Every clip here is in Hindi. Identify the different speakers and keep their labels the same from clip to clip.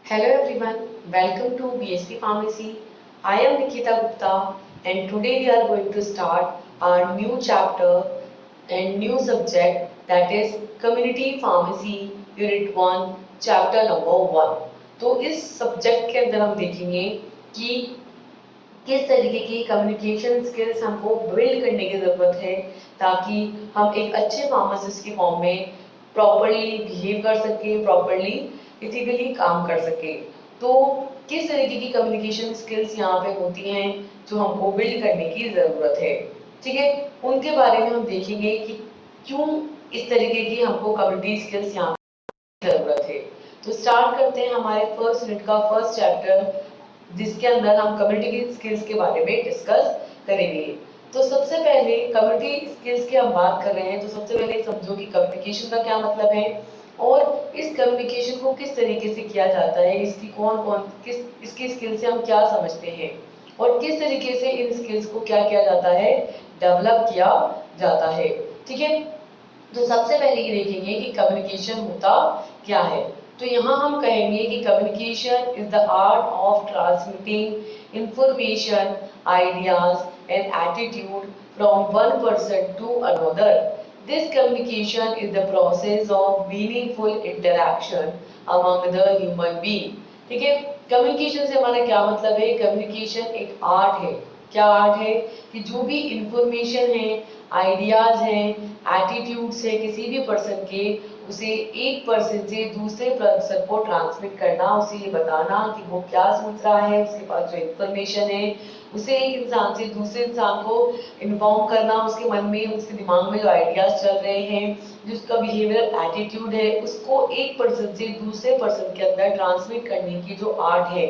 Speaker 1: Hello everyone, welcome to BSP Pharmacy. I am Nikita Gupta and today we are going to start our new chapter and new subject, that is Community Pharmacy Unit 1 Chapter number 1। तो इस सब्जेक्ट के अंदर हम देखेंगे कि किस तरीके की कम्युनिकेशन स्किल्स हमको बिल्ड करने की ज़रूरत है ताकि हम एक अच्छे फार्मासिस्ट की फॉर्म में प्रॉपरली बिहेव कर सके, प्रॉपरली इथिकली काम कर सके। तो किस तरीके की कम्युनिकेशन स्किल्स यहाँ पे होती हैं जो हमको बिल्ड करने की ज़रूरत है, ठीक है, उनके बारे में हम देखेंगे कि क्यों इस तरीके की हमको कम्युनिटी स्किल्स यहाँ जरूरत है। तो स्टार्ट करते हैं हमारे फर्स्ट यूनिट का फर्स्ट चैप्टर, जिसके अंदर हम कम्युनिटी स्किल्स के बारे में डिस्कस करेंगे। तो सबसे पहले कम्युनिटी स्किल्स की हम बात कर रहे हैं तो सबसे पहले समझो कि कम्युनिकेशन का क्या मतलब है और इस कम्युनिकेशन को किस तरीके से किया जाता है, इसकी कौन कौन किस इसकी स्किल से हम क्या समझते हैं और किस तरीके से इन स्किल्स को क्या किया जाता है, डेवलप किया जाता है। ठीक है, तो सबसे पहले ये देखेंगे कि कम्युनिकेशन होता क्या है। तो यहाँ हम कहेंगे कि communication is the art of transmitting information, ideas and attitude from one person to another. This communication is the process of meaningful interaction among the human being. ठीक है, कम्युनिकेशन से हमारा क्या मतलब है? कम्युनिकेशन एक आर्ट है। क्या आर्ट है? कि जो भी इंफॉर्मेशन है, आइडियाज हैं, एटीट्यूड्स है किसी भी पर्सन के, उसे एक पर्सन से दूसरे पर्सन को ट्रांसमिट करना, उसे ये बताना कि वो क्या सोच रहा है, उसके पास जो इंफॉर्मेशन है उसे एक इंसान से दूसरे इंसान को इन्फॉर्म करना, उसके मन में उसके दिमाग में जो आइडियाज चल रहे हैं, जिसका बिहेवियरल एटीट्यूड है, उसको एक पर्सन से दूसरे पर्सन के अंदर ट्रांसमिट करने की जो आर्ट है,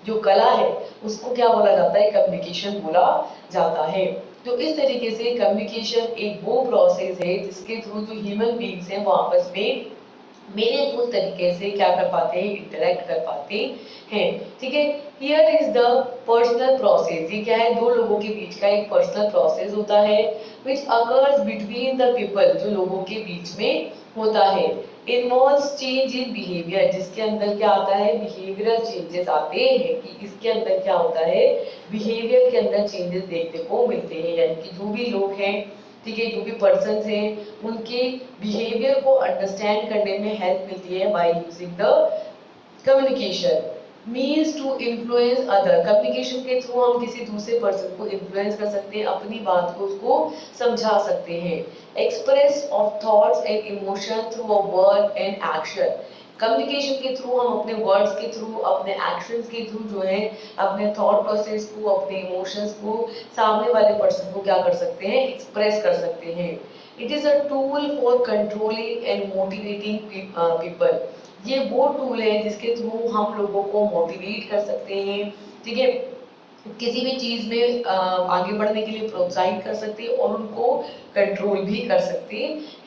Speaker 1: जो कला है, उसको क्या बोला जाता है? कम्युनिकेशन बोला जाता है। तो इस तरीके से कम्युनिकेशन एक वो प्रोसेस है जिसके थ्रू जो ह्यूमन बीइंग्स हैं वो आपस में मीनिंगफुल तरीके से क्या कर पाते हैं? इंटरेक्ट कर पाते हैं। ठीक है, here is the personal process. ये क्या है? दो लोगों के बीच का एक पर्सनल प्रोसेस होता है which occurs between the people, जो लोगों के बीच में होता है। इन्वॉल्व्स चेंज इन बिहेवियर, जिसके अंदर क्या आता है? बिहेवियरल चेंजेस आते हैं। कि इसके अंदर क्या होता है? बिहेवियर के अंदर चेंजेस देखने को मिलते हैं, यानी कि जो भी लोग हैं, ठीक है, जो भी पर्सन हैं, उनके बिहेवियर को अंडरस्टैंड करने में हेल्प मिलती है by using the communication. Means to influence other, communication के थ्रू हम किसी दूसरे पर्सन को इन्फ्लुएंस कर सकते हैं, अपनी बात को उसको समझा सकते हैं। Express of thoughts and emotion through a word and action, communication के थ्रू हम अपने वर्ड्स के थ्रू, अपने एक्शंस के थ्रू जो है, अपने थॉट प्रोसेस को, अपने इमोशंस को सामने वाले पर्सन को क्या कर सकते हैं? एक्सप्रेस कर सकते हैं। It is a tool for controlling and motivating people, ये वो टूल है जिसके थ्रू हम लोगों को मोटिवेट कर सकते हैं, ठीक है, किसी भी चीज में आगे बढ़ने के लिए प्रोत्साहित कर सकते हैं और उनको कंट्रोल भी कर सकते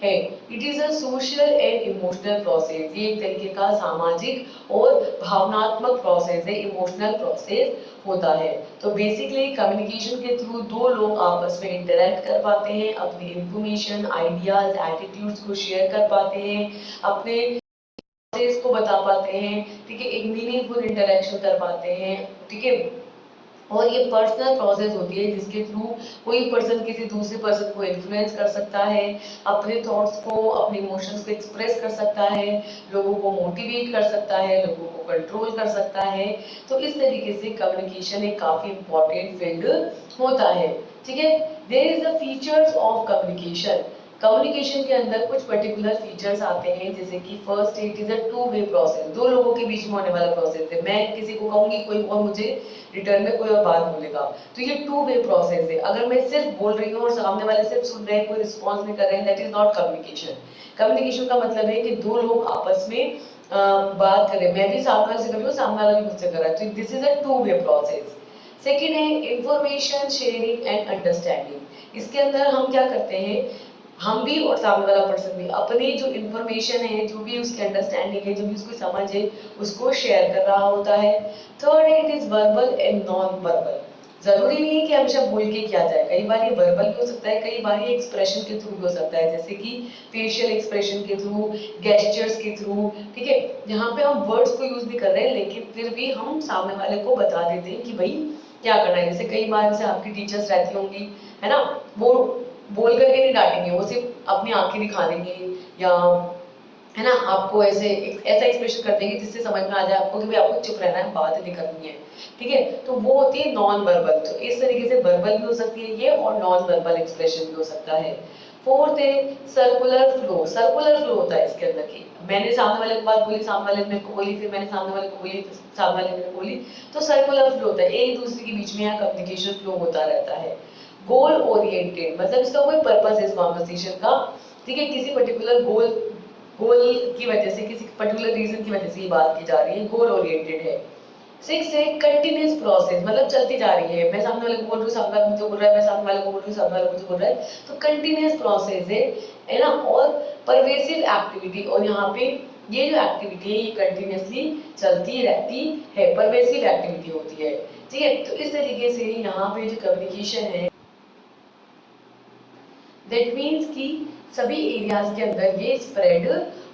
Speaker 1: हैं। It is a social and emotional process, ये एक तरीके का सामाजिक और भावनात्मक प्रोसेस है, इमोशनल प्रोसेस होता है। तो बेसिकली कम्युनिकेशन के थ्रू दो लोग आपस में इंटरेक्ट कर पाते हैं, अपनी इंफॉर्मेशन, आइडियाज, एटीट्यूड्स को शेयर कर पाते हैं, अपने प्रोसेस को बता पाते हैं, ठीक है, एक मीनिंगफुल इंटरेक्शन कर पाते हैं, ठीक है। और ये पर्सनल प्रोसेस होती है जिसके थ्रू कोई पर्सन किसी दूसरे पर्सन को इन्फ्लुएंस कर सकता है, अपने थॉट्स को, अपने इमोशंस को एक्सप्रेस कर सकता है, लोगों को मोटिवेट कर सकता है, लोगों को कंट्रोल कर सकता है। तो इस तरीके से कम्युनिकेशन एक काफी इंपॉर्टेंट फील्ड होता है। ठीक है, there is the features of communication, communication के अंदर कुछ पर्टिकुलर फीचर्स आते हैं, जैसे कि first it is a two way process, दो लोगों के बीच में होने वाला प्रोसेस है। मैं किसी को कहूंगी, कोई और मुझे रिटर्न में कोई और बात बोलेगा, तो ये टू वे प्रोसेस है। अगर मैं सिर्फ बोल रही हूँ और सामने वाले सिर्फ सुन रहे हैं, कोई रिस्पॉन्स नहीं कर रहे हैं, that is not communication. Communication का मतलब है कि दो लोग आपस में बात करें, मैं भी सामने वाले से कर रही हूँ, सामने वाला भी मुझसे कर रहा है, तो this is a two way process. Second है इंफॉर्मेशन शेयरिंग एंड अंडरस्टैंडिंग, इसके अंदर हम क्या करते हैं, हम भी और सामने वाला पर्सन भी अपनी जो इंफॉर्मेशन है, जो भी उसकी अंडरस्टैंडिंग है, जो भी उसको समझ है, उसको शेयर कर रहा होता है। थर्ड है it is verbal and non verbal, जरूरी नहीं है कि हमेशा बोल के किया जाए, कई बार ये वर्बल भी हो सकता है, कई बार ये एक्सप्रेशन के थ्रू भी हो सकता है, जैसे कि फेशियल एक्सप्रेशन के थ्रू, गेस्चर्स के थ्रू, ठीक है, जहाँ पे हम वर्ड्स को यूज नहीं कर रहे हैं लेकिन फिर भी हम सामने वाले को बता देते हैं कि भाई क्या करना है। जैसे कई बार जैसे आपकी टीचर्स रहती होंगी, है ना, वो बोल करके नहीं डांटेंगे, वो सिर्फ अपनी आंखें दिखा देंगे या है ना आपको ऐसे ऐसा एक्सप्रेशन कर देंगे जिससे समझ में आ जाए आपको कि भाई आपको चुप रहना है, बात नहीं करनी है, ठीक है। तो वो होती है नॉन वर्बल। तो इस तरीके से वर्बल भी हो सकती है ये, और नॉन वर्बल एक्सप्रेशन भी हो सकता है। फोर्थ है सर्कुलर फ्लो। सर्कुलर फ्लो होता है इसके अंदर की मैंने सामने वाले को बात बोली, सामने वाले ने मेरे को बोली, फिर मैंने सामने वाले को बोली, सामने वाले ने मेरे को बोली, तो सर्कुलर फ्लो होता है, एक दूसरे के बीच में यहाँ कम्युनिकेशन फ्लो होता रहता है। गोल ओरिएंटेड मतलब इसका कोई पर्पस है इस कॉन्वर्सेशन का, ठीक है, किसी पर्टिकुलर गोल गोल की वजह से, किसी पर्टिकुलर रीजन की वजह से ये बात की जा रही है, गोल ओरिएंटेड है। सिक्स है कंटिन्यूस प्रोसेस, मतलब चलती जा रही है, मैं सामने वाले को बोल रही हूँ, सामने वाला मुझे बोल रहा है, मैं सामने वाले को बोल रही हूँ, सामने वाला मुझे बोल रहा है, तो कंटिन्यूस प्रोसेस है ना। और परवेसिव एक्टिविटी, और यहाँ पे ये जो एक्टिविटी है ये कंटिन्यूसली चलती रहती है, परवेसिव एक्टिविटी होती है, ठीक है। तो इस तरीके से यहाँ पे जो कम्युनिकेशन है दैट मीन्स कि सभी एरियाज के अंदर ये स्प्रेड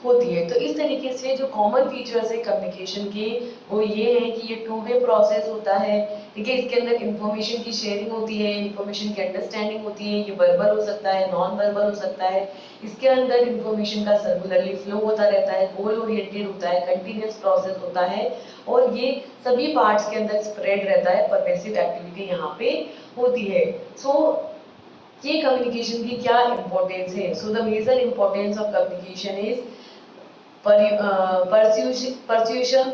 Speaker 1: होती है। तो इस तरीके से जो कॉमन फीचर्स है कम्युनिकेशन के वो ये है कि ये टू वे प्रोसेस होता है, ठीक है, इसके अंदर इंफॉर्मेशन की शेयरिंग होती है, इंफॉर्मेशन की अंडरस्टैंडिंग होती है, ये वर्बल हो सकता है, नॉन वर्बल हो सकता है, इसके अंदर इंफॉर्मेशन का सर्कुलरली फ्लो होता रहता है, गोल ओरिएंटेड होता है, कंटिन्यूस प्रोसेस होता है, और ये सभी पार्ट्स के अंदर स्प्रेड रहता है, परवेसिव एक्टिविटी यहाँ पे होती है। सो ये कम्युनिकेशन की क्या इंपॉर्टेंस है? So the major importance of communication is persuasion,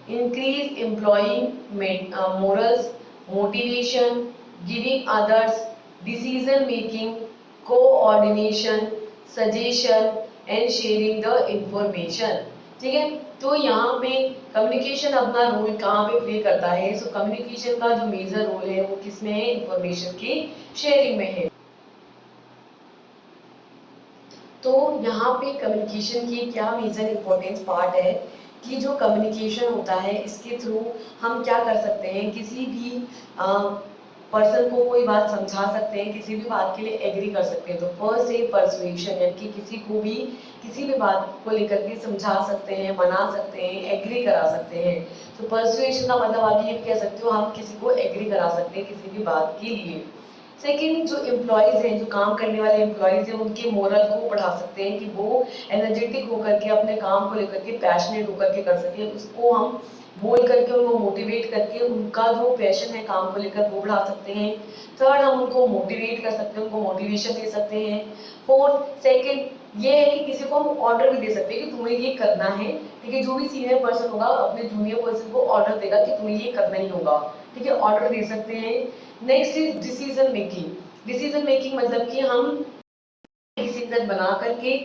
Speaker 1: increase employee morals, motivation, giving others, decision making, coordination, suggestion and sharing the information, ठीक है। तो यहाँ पे कम्युनिकेशन अपना रोल कहाँ पे प्ले करता है? सो कम्युनिकेशन का जो मेजर रोल है वो किसमें है? इंफॉर्मेशन की शेयरिंग में है। तो यहाँ पे कम्युनिकेशन की क्या मेजर इंपॉर्टेंस पार्ट है कि जो कम्युनिकेशन होता है इसके थ्रू हम क्या कर सकते हैं, किसी भी पर्सन को कोई बात समझा सकते हैं, किसी भी बात के लिए एग्री कर सकते हैं। तो फर्स्ट है परसुएशन, यानी कि किसी को भी किसी भी बात को लेकर के समझा सकते हैं, मना सकते हैं, एग्री करा सकते हैं। तो परसुएशन का मतलब आप ये कह सकते हो हम किसी को एग्री करा सकते हैं किसी भी बात के लिए। सेकेंड, जो एम्प्लॉयज हैं, जो काम करने वाले एम्प्लॉयज हैं, उनके मोरल को बढ़ा सकते हैं कि वो एनर्जेटिक होकर के अपने काम को लेकर के पैशनेट होकर के कर सके, उसको हम बोल करके उनको मोटिवेट करके उनका जो पैशन है काम को लेकर वो बढ़ा सकते हैं। थर्ड, हम उनको मोटिवेट कर सकते हैं, उनको मोटिवेशन दे सकते हैं। फोर्थ, सेकेंड ये है कि किसी को हम ऑर्डर भी दे सकते हैं कि तुम्हें ये करना है, ठीक है। जो भी सीनियर पर्सन होगा अपने जूनियर पर्सन को ऑर्डर देगा कि तुम्हें ये करना ही होगा, ठीक है, ऑर्डर दे सकते हैं। Next is decision making. Decision making मतलब कि हम डिसीजन बना करके,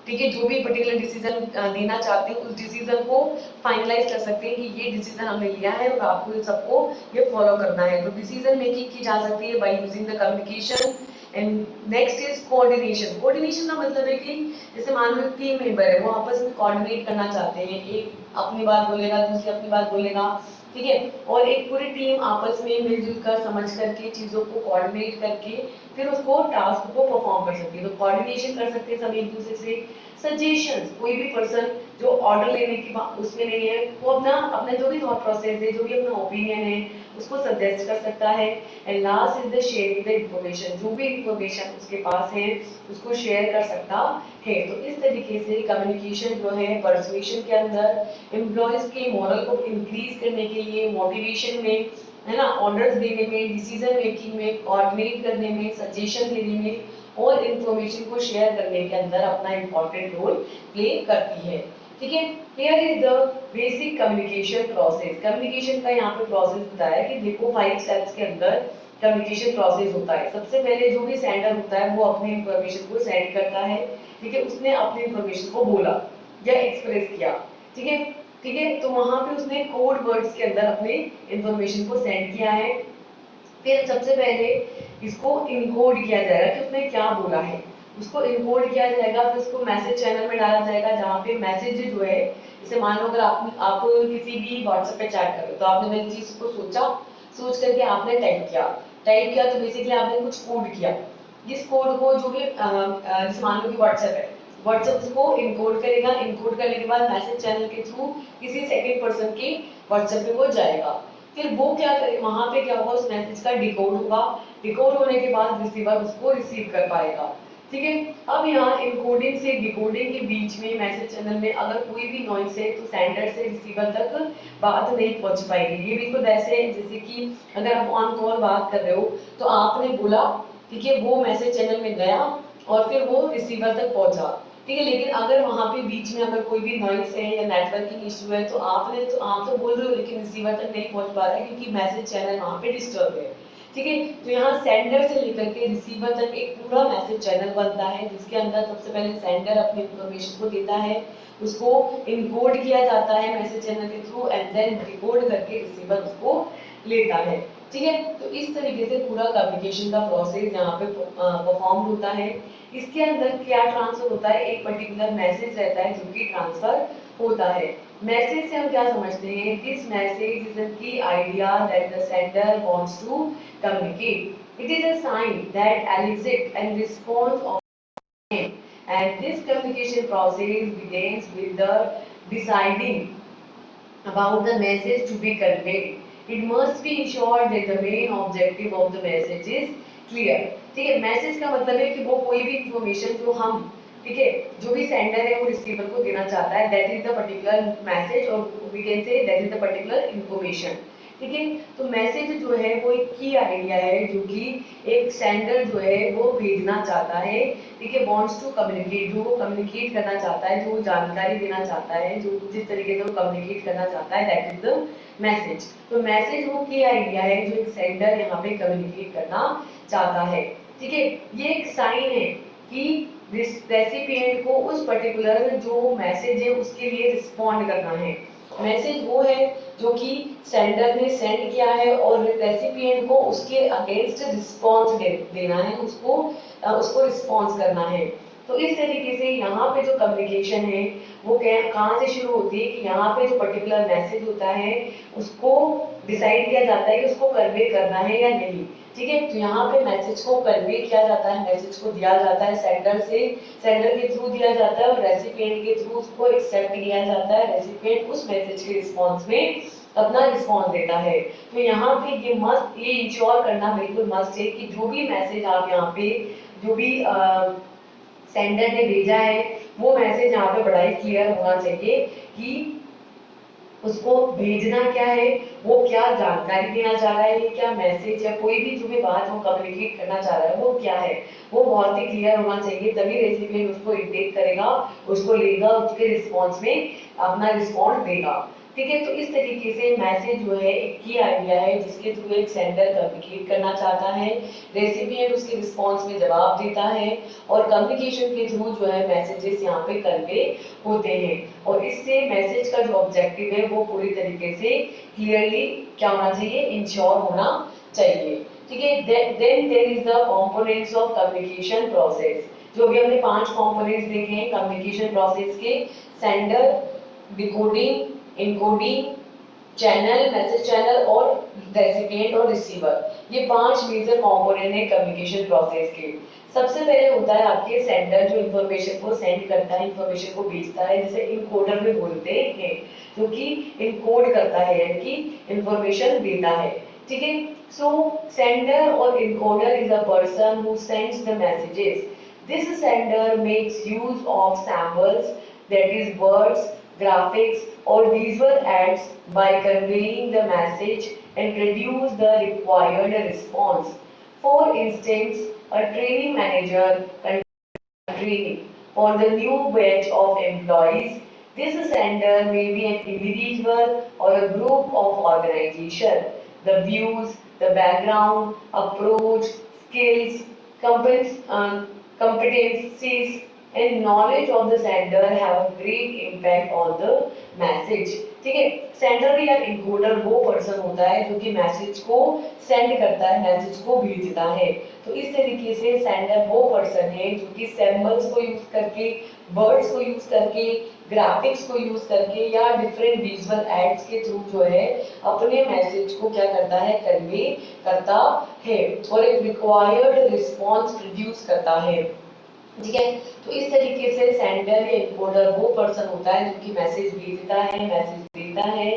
Speaker 1: ठीक है, जो भी पर्टिकुलर डिसीजन देना चाहते हैं उस डिसीजन को फाइनलाइज कर सकते हैं कि ये डिसीजन हमने लिया है और आपको इन सबको ये फॉलो करना है। तो डिसीजन मेकिंग की जा सकती है by using the communication. And next is coordination. Coordination का मतलब है कि जैसे मान लो टीम मेंबर है वो आपस में कोऑर्डिनेट करना चाहते हैं, एक अपनी बात बोलेगा, दूसरी अपनी बात बोलेगा, ठीक है, और एक पूरी टीम आपस में मिलजुल कर समझ करके चीजों को कोऑर्डिनेट करके फिर उसको टास्क को परफॉर्म कर सकती है। तो कोऑर्डिनेशन कर सकते हैं सब एक दूसरे से। सजेशंस, कोई भी पर्सन जो ऑर्डर लेने की बात उसमें नहीं है वो अपना अपना जो भी थॉट प्रोसेस है, जो भी अपना ओपिनियन है उसको सजेस्ट कर सकता है। And last is the sharing the information, जो भी इंफॉर्मेशन उसके पास है उसको शेयर कर सकता है। तो इस तरीके से कम्युनिकेशन जो है परसुएशन के अंदर एम्प्लॉयज के मोरल को इंक्रीज करने के लिए, मोटिवेशन में, है ना, ऑर्डर्स देने में, डिसीजन मेकिंग में, कोऑर्डिनेट करने में, सजेशन देने में और इंफॉर्मेशन को शेयर करने के अंदर अपना इंपॉर्टेंट रोल प्ले करती है, ठीक है। Here is the basic communication process. Communication का यहाँ पे प्रोसेस बताया कि देखो 5 स्टेप्स के अंदर कम्युनिकेशन प्रोसेस होता है। सबसे पहले जो भी सेंडर होता है वो अपनी इंफॉर्मेशन को सेंड करता है, ठीक है, उसने अपनी इंफॉर्मेशन को बोला या एक्सप्रेस किया, ठीक है, ठीक है, तो वहां पे उसने कोड वर्ड्स के अंदर अपने इंफॉर्मेशन को सेंड किया है। फिर सबसे पहले इसको इनकोड किया जाएगा कि उसने क्या बोला है, उसको इनकोड किया जाएगा, फिर उसको मैसेज चैनल में डाला जाएगा जहाँ पे मैसेज जो है, जैसे मान लो अगर आप किसी भी व्हाट्सएप पे चैट कर रहे हो तो आपने मेरी चीज को सोचा, सोच करके आपने टाइप किया तो बेसिकली आपने कुछ कोड किया। जिस कोड को जो भी जैसे मान लो कि व्हाट्सएप उसको इनकोड करेगा, इनकोड करने के बाद मैसेज चैनल के थ्रू किसी सेकंड पर्सन के व्हाट्सएप पे वो जाएगा। फिर वो क्या करे, वहां पे क्या होगा, उस मैसेज का डिकोड होगा, डिकोड होने के बाद रिसीवर उसको रिसीव कर पाएगा। ठीक है। अब यहाँ इनकोडिंग से डिकोडिंग के बीच में मैसेज चैनल में अगर कोई भी नॉइस है तो सेंडर से रिसीवर तक बात नहीं पहुंच पाएगी। ये बिल्कुल वैसे है जैसे कि अगर आप ऑन कॉल बात कर रहे हो तो आपने बोला, ठीक है, वो मैसेज चैनल में गया और फिर वो रिसीवर तक पहुंचा, ठीक है। लेकिन अगर वहां पे बीच में अगर कोई भी नॉइस है या नेटवर्किंग इशू है तो आप तो बोल रहे हो लेकिन रिसीवर तक नहीं पहुंच पा रहा है क्योंकि मैसेज चैनल वहां पे डिस्टर्ब है। ठीक है। तो यहाँ सेंडर से लेकर के रिसीवर तक एक पूरा मैसेज चैनल बनता है जिसके अंदर सबसे पहले सेंडर अपनी इंफॉर्मेशन को देता है, उसको इनकोड किया जाता है मैसेज चैनल के थ्रू एंड देन डिकोड करके रिसीवर उसको लेता है। ठीक है। तो इस तरीके से पूरा कम्युनिकेशन का प्रोसेस यहाँ पे परफॉर्म होता है। इसके अंदर क्या ट्रांसफर होता है, एक पर्टिकुलर मैसेज रहता है जो कि ट्रांसफर होता है। मैसेज से हम क्या समझते हैं, this message is a key idea that the sender wants to communicate. It is a sign that elicits and response of him. And this communication process begins with the deciding about the message to be conveyed. It must be ensured that the main objective of the message is clear. ठीक है। मैसेज का मतलब है कि वो कोई भी इंफॉर्मेशन जो हम, ठीक है, जो भी सेंडर है वो रिसीवर को देना चाहता है, that is the particular message और we can say that is the particular information. ठीक है। तो मैसेज जो है वो एक की आइडिया है जो कि एक सेंडर जो है वो भेजना चाहता है, ठीक है, वांट्स टू कम्युनिकेट, जो वो कम्युनिकेट करना चाहता है, जो वो जानकारी देना चाहता है, जो जिस तरीके से वो कम्युनिकेट करना चाहता है, दैट इज द मैसेज। तो मैसेज वो की आइडिया है जो एक सेंडर यहाँ पे कम्युनिकेट करना चाहता है। ठीक है। ये एक साइन है कि रेसिपिएंट को उस पर्टिकुलर जो मैसेज है उसके लिए रिस्पॉन्ड करना है। मैसेज वो है जो कि सेंडर ने सेंड किया है और रेसिपिएंट को उसके अगेंस्ट रिस्पॉन्स देना है, उसको रिस्पॉन्स करना है। तो इस तरीके से यहाँ पे जो कम्युनिकेशन है वो कहाँ से शुरू होती है कि यहाँ पे जो पर्टिकुलर मैसेज होता है उसको डिसाइड किया जाता है कि उसको कन्वे करना है या नहीं। ठीक है। तो यहाँ पे मैसेज को कन्वे किया जाता है, मैसेज को दिया जाता है सेंडर के थ्रू दिया जाता है और रेसिपिएंट के थ्रू उसको एक्सेप्ट किया जाता है। रेसिपिएंट उस मैसेज के रिस्पॉन्स में अपना रिस्पॉन्स देता है। तो यहाँ पे ये इंश्योर करना बिल्कुल मस्ट है कि जो भी मैसेज आप यहाँ पे जो भी सेंडर ने भेजा है वो मैसेज यहाँ पे बड़ा ही क्लियर होना चाहिए कि उसको भेजना क्या है, वो क्या जानकारी देना चाह रहा है, क्या मैसेज या कोई भी जो भी बात वो कम्युनिकेट करना चाह रहा है वो क्या है, वो बहुत ही क्लियर होना चाहिए। तभी रेसिपिएंट उसको इंटेक करेगा, उसको लेगा, उसके रिस्पॉन्स में अपना रिस्पॉन्स देगा। ठीक है। तो इस तरीके से मैसेज जो है एक की आइडिया है जिसके थ्रू एक सेंडर कम्युनिकेट करना चाहता है, रेसिपिएंट उसके रिस्पॉन्स में जवाब देता है और कम्युनिकेशन के थ्रू जो है मैसेजेस यहाँ पे कन्वे होते हैं। और इससे मैसेज का जो ऑब्जेक्टिव है वो पूरी तरीके से क्लियरली क्या होना चाहिए, इंश्योर होना चाहिए। ठीक है। Then there is the components of communication process. जो भी हमने 5 कंपोनेंट्स देखे हैं कम्युनिकेशन प्रोसेस के, sender, decoding, encoding, channel, message channel और रेसिपिएंट और रिसीवर, ये 5 मेजर कंपोनेंट है कम्युनिकेशन प्रोसेस के। सबसे पहले होता है आपके सेंडर जो इंफॉर्मेशन को सेंड करता है, इंफॉर्मेशन को भेजता है, जिसे इनकोडर भी बोलते हैं, जो कि इनकोड करता है यानी कि इंफॉर्मेशन देता है। ठीक है। सो सेंडर और encoder is a person who sends the messages. This sender makes use of samples, that is words, graphics or visual aids by conveying the message and produce the required response. For instance, a training manager conducts training for the new batch of employees. This sender may be an individual or a group of organization. The views, the background, approach, skills, competencies and knowledge of the sender have a great impact on the message. ठीक है। सेंडर या इनकोडर वो पर्सन होता है जो कि मैसेज को सेंड करता है, मैसेज को भेजता है। तो इस तरीके से सेंडर वो पर्सन है जो कि सिंबल्स को यूज करके, वर्ड्स को यूज करके ग्राफिक्स को यूज करके या डिफरेंट विजुअल एड्स के थ्रू जो है अपने मैसेज को क्या करता है, कन्वे करता है और एक रिक्वायर्ड रिस्पॉन्स प्रोड्यूस करता है। ठीक है, तो इस तरीके से सेंडर या एनकोडर वो पर्सन होता है जो कि मैसेज भेजता है, मैसेज देता है।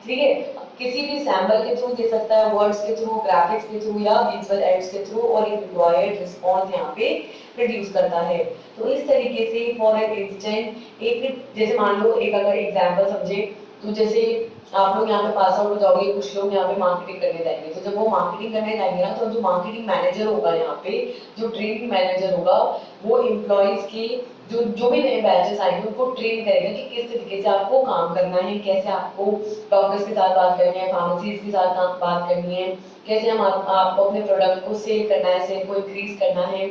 Speaker 1: ठीक है, किसी भी सैंपल के थ्रू दे सकता है, वर्ड्स के थ्रू, ग्राफिक्स के थ्रू या विजुअल एड्स के थ्रू, और एक रिक्वायर्ड रिस्पॉन्स यहाँ पे प्रोड्यूस करता है। तो इस तरीके से फॉर एन इंस्टेंट एक जैसे मान लो एक अगर एग्जांपल समझे तो जैसे आप लोग यहाँ पे पास आउट हो जाओगे, कुछ लोग यहाँ पे मार्केटिंग करने जाएंगे, तो जब वो मार्केटिंग करने जाएंगे ना तो जो मार्केटिंग मैनेजर होगा यहाँ पे, जो ट्रेनिंग मैनेजर होगा, वो एम्प्लॉइज की जो जो भी नए बैचेस आएंगे उनको ट्रेन करेगा कि किस तरीके से आपको काम करना है, कैसे आपको डॉक्टर्स के साथ बात करनी है, फार्मेसीज के साथ बात करनी है, कैसे आपको अपने प्रोडक्ट को सेल करना है, सेल को इंक्रीज करना है,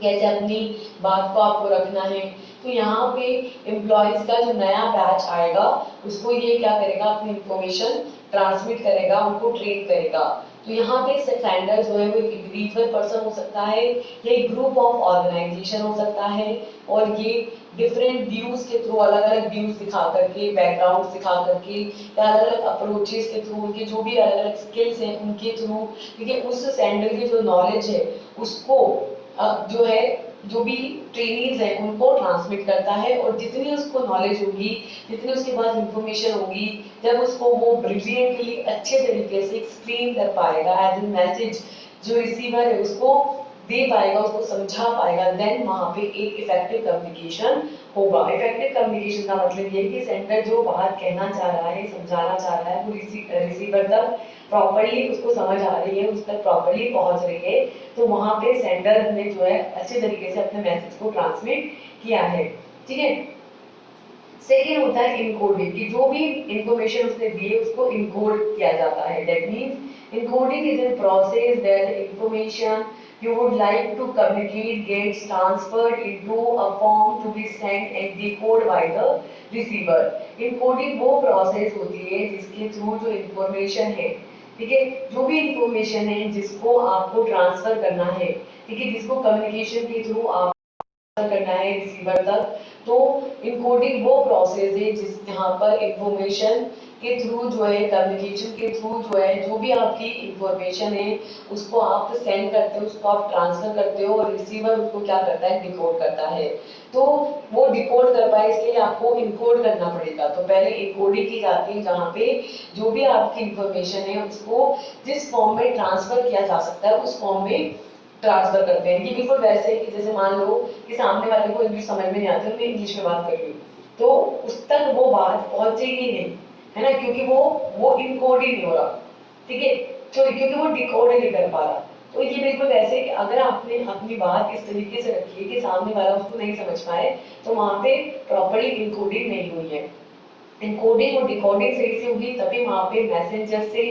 Speaker 1: कैसे अपनी बात को आपको रखना है। तो यहाँ पे एम्प्लॉयज का जो नया बैच आएगा उसको ये क्या करेगा, अपनी इंफॉर्मेशन ट्रांसमिट करेगा, उनको ट्रेन करेगा। तो यहाँ पे सेंडर जो है वो एक इंडिविजुअल पर्सन हो सकता है, या एक ग्रुप ऑफ ऑर्गेनाइजेशन हो सकता है, और ये डिफरेंट व्यूज के थ्रू, अलग अलग व्यूज दिखा करके, बैकग्राउंड दिखा करके, या अलग अलग अप्रोचेस के थ्रू, उनके जो भी अलग अलग स्किल्स हैं उनके थ्रू, ठीक है, उस सेंडर की जो नॉलेज है उसको जो है जो भी ट्रेनीज है उनको ट्रांसमिट करता है, और जितनी उसको नॉलेज होगी, जितनी उसके पास इंफॉर्मेशन होगी, जब उसको वो ब्रिलियंटली अच्छे तरीके से एक्सप्लेन कर पाएगा एज ए मैसेज, जो रिसीवर है उसको दे पाएगा, उसको समझा पाएगा, देन वहां पे एक इफेक्टिव कम्युनिकेशन होगा। इफेक्टिव कम्युनिकेशन का मतलब ये है कि सेंडर जो बात कहना चाह रहा है, समझाना चाह रहा है, वो रिसीवर तक प्रॉपरली उसको समझ आ रही है, उस तक प्रॉपरली पहुंच रही है, तो वहां पे सेंडर ने जो है अच्छे तरीके से अपने मैसेज को ट्रांसमिट किया है। ठीक है, सेकेंड होता है इनकोडिंग, कि जो भी इंफॉर्मेशन उसने दी है उसको इनकोड किया जाता है। That means encoding is a process that information you would like to communicate gets transferred into a form to be sent and decoded by the receiver. encoding वो प्रोसेस होती है जिसके थ्रू जो इंफॉर्मेशन है, ठीक है, जो भी इंफॉर्मेशन है जिसको आपको ट्रांसफर करना है, ठीक है, जिसको कम्युनिकेशन के थ्रू आप करना है रिसीवर तक, तो इनकोडिंग वो प्रोसेस है जिस यहाँ पर इंफॉर्मेशन के थ्रू जो है, कम्युनिकेशन के थ्रू जो है, जो भी आपकी इंफॉर्मेशन है उसको आप सेंड करते हो, उसको आप ट्रांसफर करते हो, और रिसीवर उसको क्या करता है, डिकोड करता है। तो वो डिकोड कर पाए इसके लिए आपको इनकोड करना पड़ेगा। तो पहले इनकोडिंग की जाती है जहाँ पे जो भी आपकी इंफॉर्मेशन है उसको जिस फॉर्म में ट्रांसफर किया जा सकता है उस फॉर्म में ट्रांसफर करते हैं। ये बिल्कुल वैसे है कि जैसे मान लो कि सामने वाले को इंग्लिश समझ में नहीं आती, मैं इंग्लिश में बात कर रही हूँ, तो उस तक वो बात पहुंचेगी नहीं, है ना, क्योंकि वो इनकोड ही नहीं हो रहा। ठीक है, तो क्योंकि वो डिकोड ही नहीं कर पा रहा। तो ये बिल्कुल वैसे कि अगर आपने अपनी बात इस तरीके से रखी है कि सामने वाला उसको नहीं समझ पाए, तो वहां पे प्रॉपरली इनकोडिंग नहीं हुई है। एनकोडिंग और डिकोडिंग सही से होगी तभी वहां पे मैसेंजर से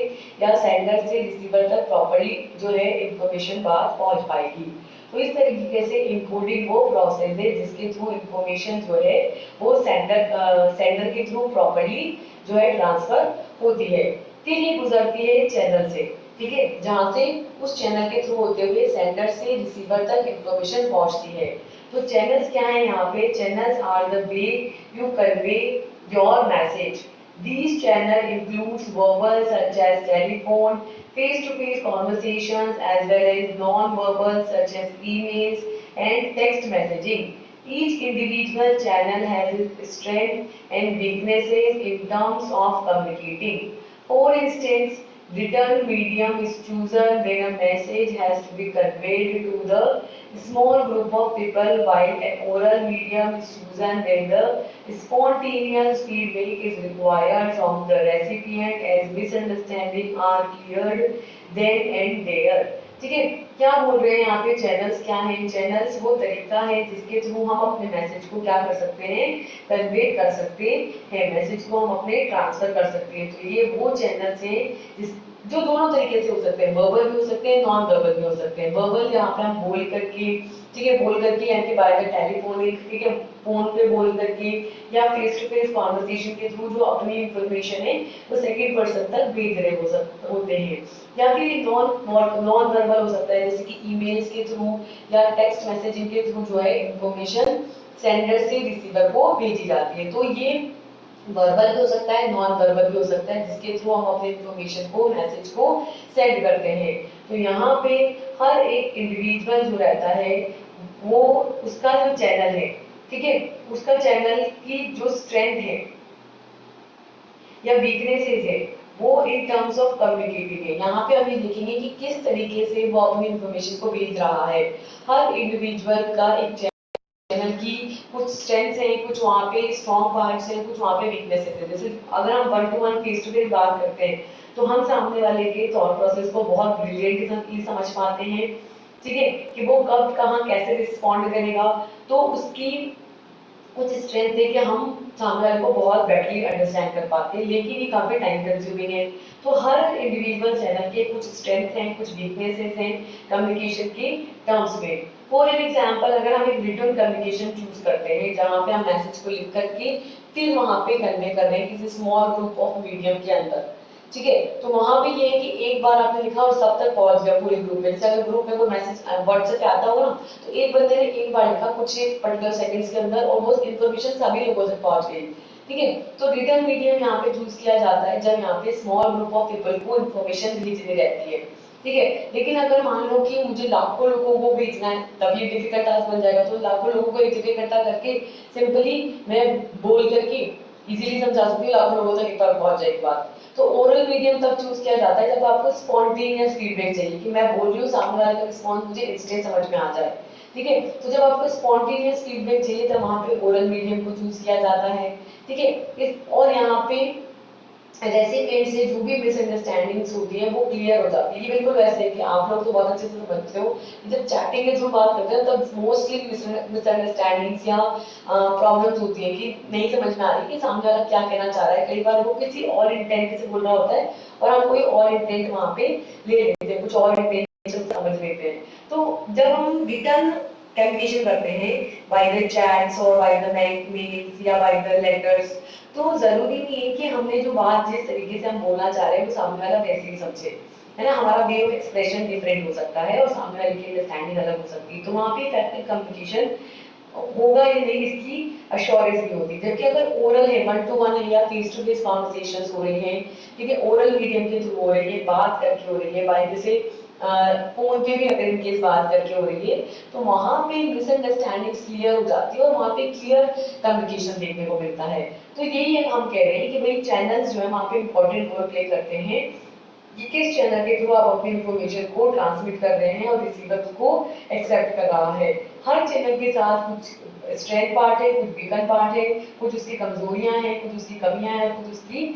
Speaker 1: या सेंडर से रिसीवर तक प्रॉपरली जो है इंफॉर्मेशन बात पहुंच पाएगी। तो इस तरीके से इनकोडिंग वो प्रोसेस है जिसके थ्रू इंफॉर्मेशन जो है वो सेंडर के थ्रू प्रॉपरली जो है ट्रांसफर होती है। फिर ये गुजरती है चैनल से, ठीक है, जहां से उस चैनल के थ्रू होते हुए सेंडर से रिसीवर तक इंफॉर्मेशन पहुंचती है। तो चैनल्स क्या है यहाँ पे, channels are the way you convey your message. These channels includes verbal such as telephone, face-to-face conversations as well as non-verbal such as emails and text messaging. Each individual channel has its strengths and weaknesses in terms of communicating. For instance, written medium is chosen when a message has to be conveyed to the small group of people, while an oral medium is chosen when the spontaneous feedback is required from the recipient as misunderstandings are cleared then and there. ठीक है, क्या बोल रहे हैं यहाँ पे, चैनल्स क्या हैं, चैनल्स वो तरीका है जिसके थ्रू हम अपने मैसेज को क्या कर सकते हैं, कन्वे कर सकते हैं, मैसेज को हम अपने ट्रांसफर कर सकते हैं। तो ये वो चैनल्स हैं जो दोनों तरीके से हो सकते हैं, वर्बल भी हो सकते हैं, नॉन वर्बल भी हो सकते हैं। वर्बल यहाँ पे हम बोल करके, ठीक है, बोल करके यानी कि बाय द टेलीफोनिक, ठीक है, फोन पे बोल करके, या फेस टू फेस कॉन्वर्सेशन के थ्रू जो अपनी इंफॉर्मेशन है वो सेकंड पर्सन तक भेज रहे होते हैं। या फिर नॉन वर्बल हो सकता है जैसे कि ईमेल्स के थ्रू या टेक्स्ट मैसेजिंग के थ्रू जो है इंफॉर्मेशन सेंडर से रिसीवर को भेजी जाती है। तो ये वर्बल भी हो सकता है, नॉन वर्बल भी हो सकता है, जिसके थ्रू हम अपने इंफॉर्मेशन को, मैसेज को सेंड करते हैं। तो यहाँ पे हर एक इंडिविजुअल जो रहता है वो उसका जो चैनल है, ठीक है, उसका चैनल की जो स्ट्रेंथ है या वीकनेसेस है वो इन टर्म्स ऑफ कम्युनिकेटिव है। यहाँ पे हम ये देखेंगे कि किस तरीके से वो अपनी इंफॉर्मेशन को भेज रहा है। हर इंडिविजुअल का एक चैनल की कुछ स्ट्रेंथ्स हैं, कुछ वहाँ पे स्ट्रॉन्ग पार्ट्स हैं, कुछ वहाँ पे वीकनेसेस हैं। जैसे अगर हम one to one face to face बात करते हैं तो हम सामने वाले के थॉट प्रोसेस को बहुत ब्रिलियंटली समझ पाते हैं, ठीक है, कि वो कब कहाँ कैसे रिस्पॉन्ड करेगा। तो उसकी कुछ स्ट्रेंथ है कि हम सामने वाले को बहुत बेटरली अंडरस्टैंड कर पाते हैं, लेकिन ये काफी टाइम कंज्यूमिंग है। तो हर इंडिविजुअल चैनल के कुछ स्ट्रेंथ हैं, कुछ वीकनेसेस हैं कम्युनिकेशन के टर्म्स में। फॉर एन एग्जाम्पल, अगर हम एक रिटर्न कम्युनिकेशन चूज करते हैं जहाँ पे हम मैसेज को लिख करके फिर वहां पे कन्वे कर रहे हैं किसी स्मॉल ग्रुप ऑफ मीडियम के अंदर, ठीक है, तो वहां पे ये है कि एक बार आपने लिखा और सब तक पहुंच गया पूरे ग्रुप में। जैसे अगर ग्रुप में कोई मैसेज व्हाट्सएप पे आता हो ना, तो एक बंदे ने एक बार लिखा कुछ एक पर्टिकुलर सेकंड्स के अंदर और वो इन्फॉर्मेशन सभी लोगों तक पहुंच गई, ठीक है। तो रिटर्न मीडियम यहाँ पे चूज किया जाता है जब यहाँ पे स्मॉल ग्रुप ऑफ पीपल को इन्फॉर्मेशन भेजनी रहती है, ठीक है। लेकिन अगर मान लो कि मुझे लाखों लोगों को भेजना है, तब ये डिफिकल्ट टास्क बन जाएगा। तो लाखों लोगों को एक जगह इकट्ठा करके सिंपली मैं बोल करके इजीली समझा सकती हूँ, लाखों लोगों तक एक बार पहुंच जाएगी बात। तो ओरल मीडियम तब चूज किया जाता है जब आपको स्पॉन्टेनियस फीडबैक चाहिए, कि मैं बोल रही हूँ, सामने वाले का रिस्पॉन्स मुझे इंस्टेंट समझ में आ जाए, ठीक है। तो जब आपको स्पॉन्टेनियस फीडबैक चाहिए तब वहां पे ओरल मीडियम को चूज किया जाता है, ठीक है। और यहाँ पे रेसिपिएंट से जो भी मिसअंडरस्टैंडिंग्स होती है वो क्लियर हो जाती है। ये बिल्कुल वैसे है कि आप लोग तो बहुत अच्छे से समझते हो कि जब चैटिंग के थ्रू बात करते हैं तब मोस्टली मिसअंडरस्टैंडिंग्स या प्रॉब्लम्स होती है कि नहीं समझ में आ रही कि सामने वाला क्या कहना चाह रहा है। कई बार वो किसी और इंटेंट से बोल रहा होता है और हम कोई और इंटेंट वहां पे ले लेते हैं, कुछ और इंटेंशन समझ लेते हैं। तो जब हम रिटर्न कम्युनिकेशन करते हैं बाय द चैट्स और बाय द मेल्स या बाय द लेटर्स, तो जरूरी नहीं है कि हमने जो बात जिस तरीके से हम बोलना चाह रहे हैं वो सामने वाला वैसे ही समझे, है ना। हमारा वे ऑफ एक्सप्रेशन डिफरेंट हो सकता है और सामने वाले की अंडरस्टैंडिंग अलग हो सकती है। तो वहाँ पे इफेक्टिव कम्युनिकेशन होगा या नहीं इसकी अश्योरेंस नहीं होती। जबकि अगर ओरल है, वन टू वन है या फेस टू फेस कॉन्वर्सेशंस हो रही हैं, ठीक है, ओरल मीडियम के थ्रू हो रही है, बात करके हो रही है, बाय जैसे फोन पे भी अगर इनकेस बात करके हो रही है, तो वहां पे मिसअंडरस्टैंडिंग्स क्लियर हो जाती है और वहां पे क्लियर कम्युनिकेशन देखने को मिलता है। तो यही है हम कह रहे हैं कि भाई चैनल्स जो है वहां पे इंपॉर्टेंट रोल प्ले करते हैं कि किस चैनल के थ्रू आप अपनी इंफॉर्मेशन को ट्रांसमिट कर रहे हैं और रिसीवर उसको एक्सेप्ट कर रहा है। हर चैनल के साथ कुछ स्ट्रेंथ पार्ट है, कुछ वीकन पार्ट है, कुछ उसकी कमजोरियां हैं, कुछ उसकी कमियां हैं, कुछ उसकी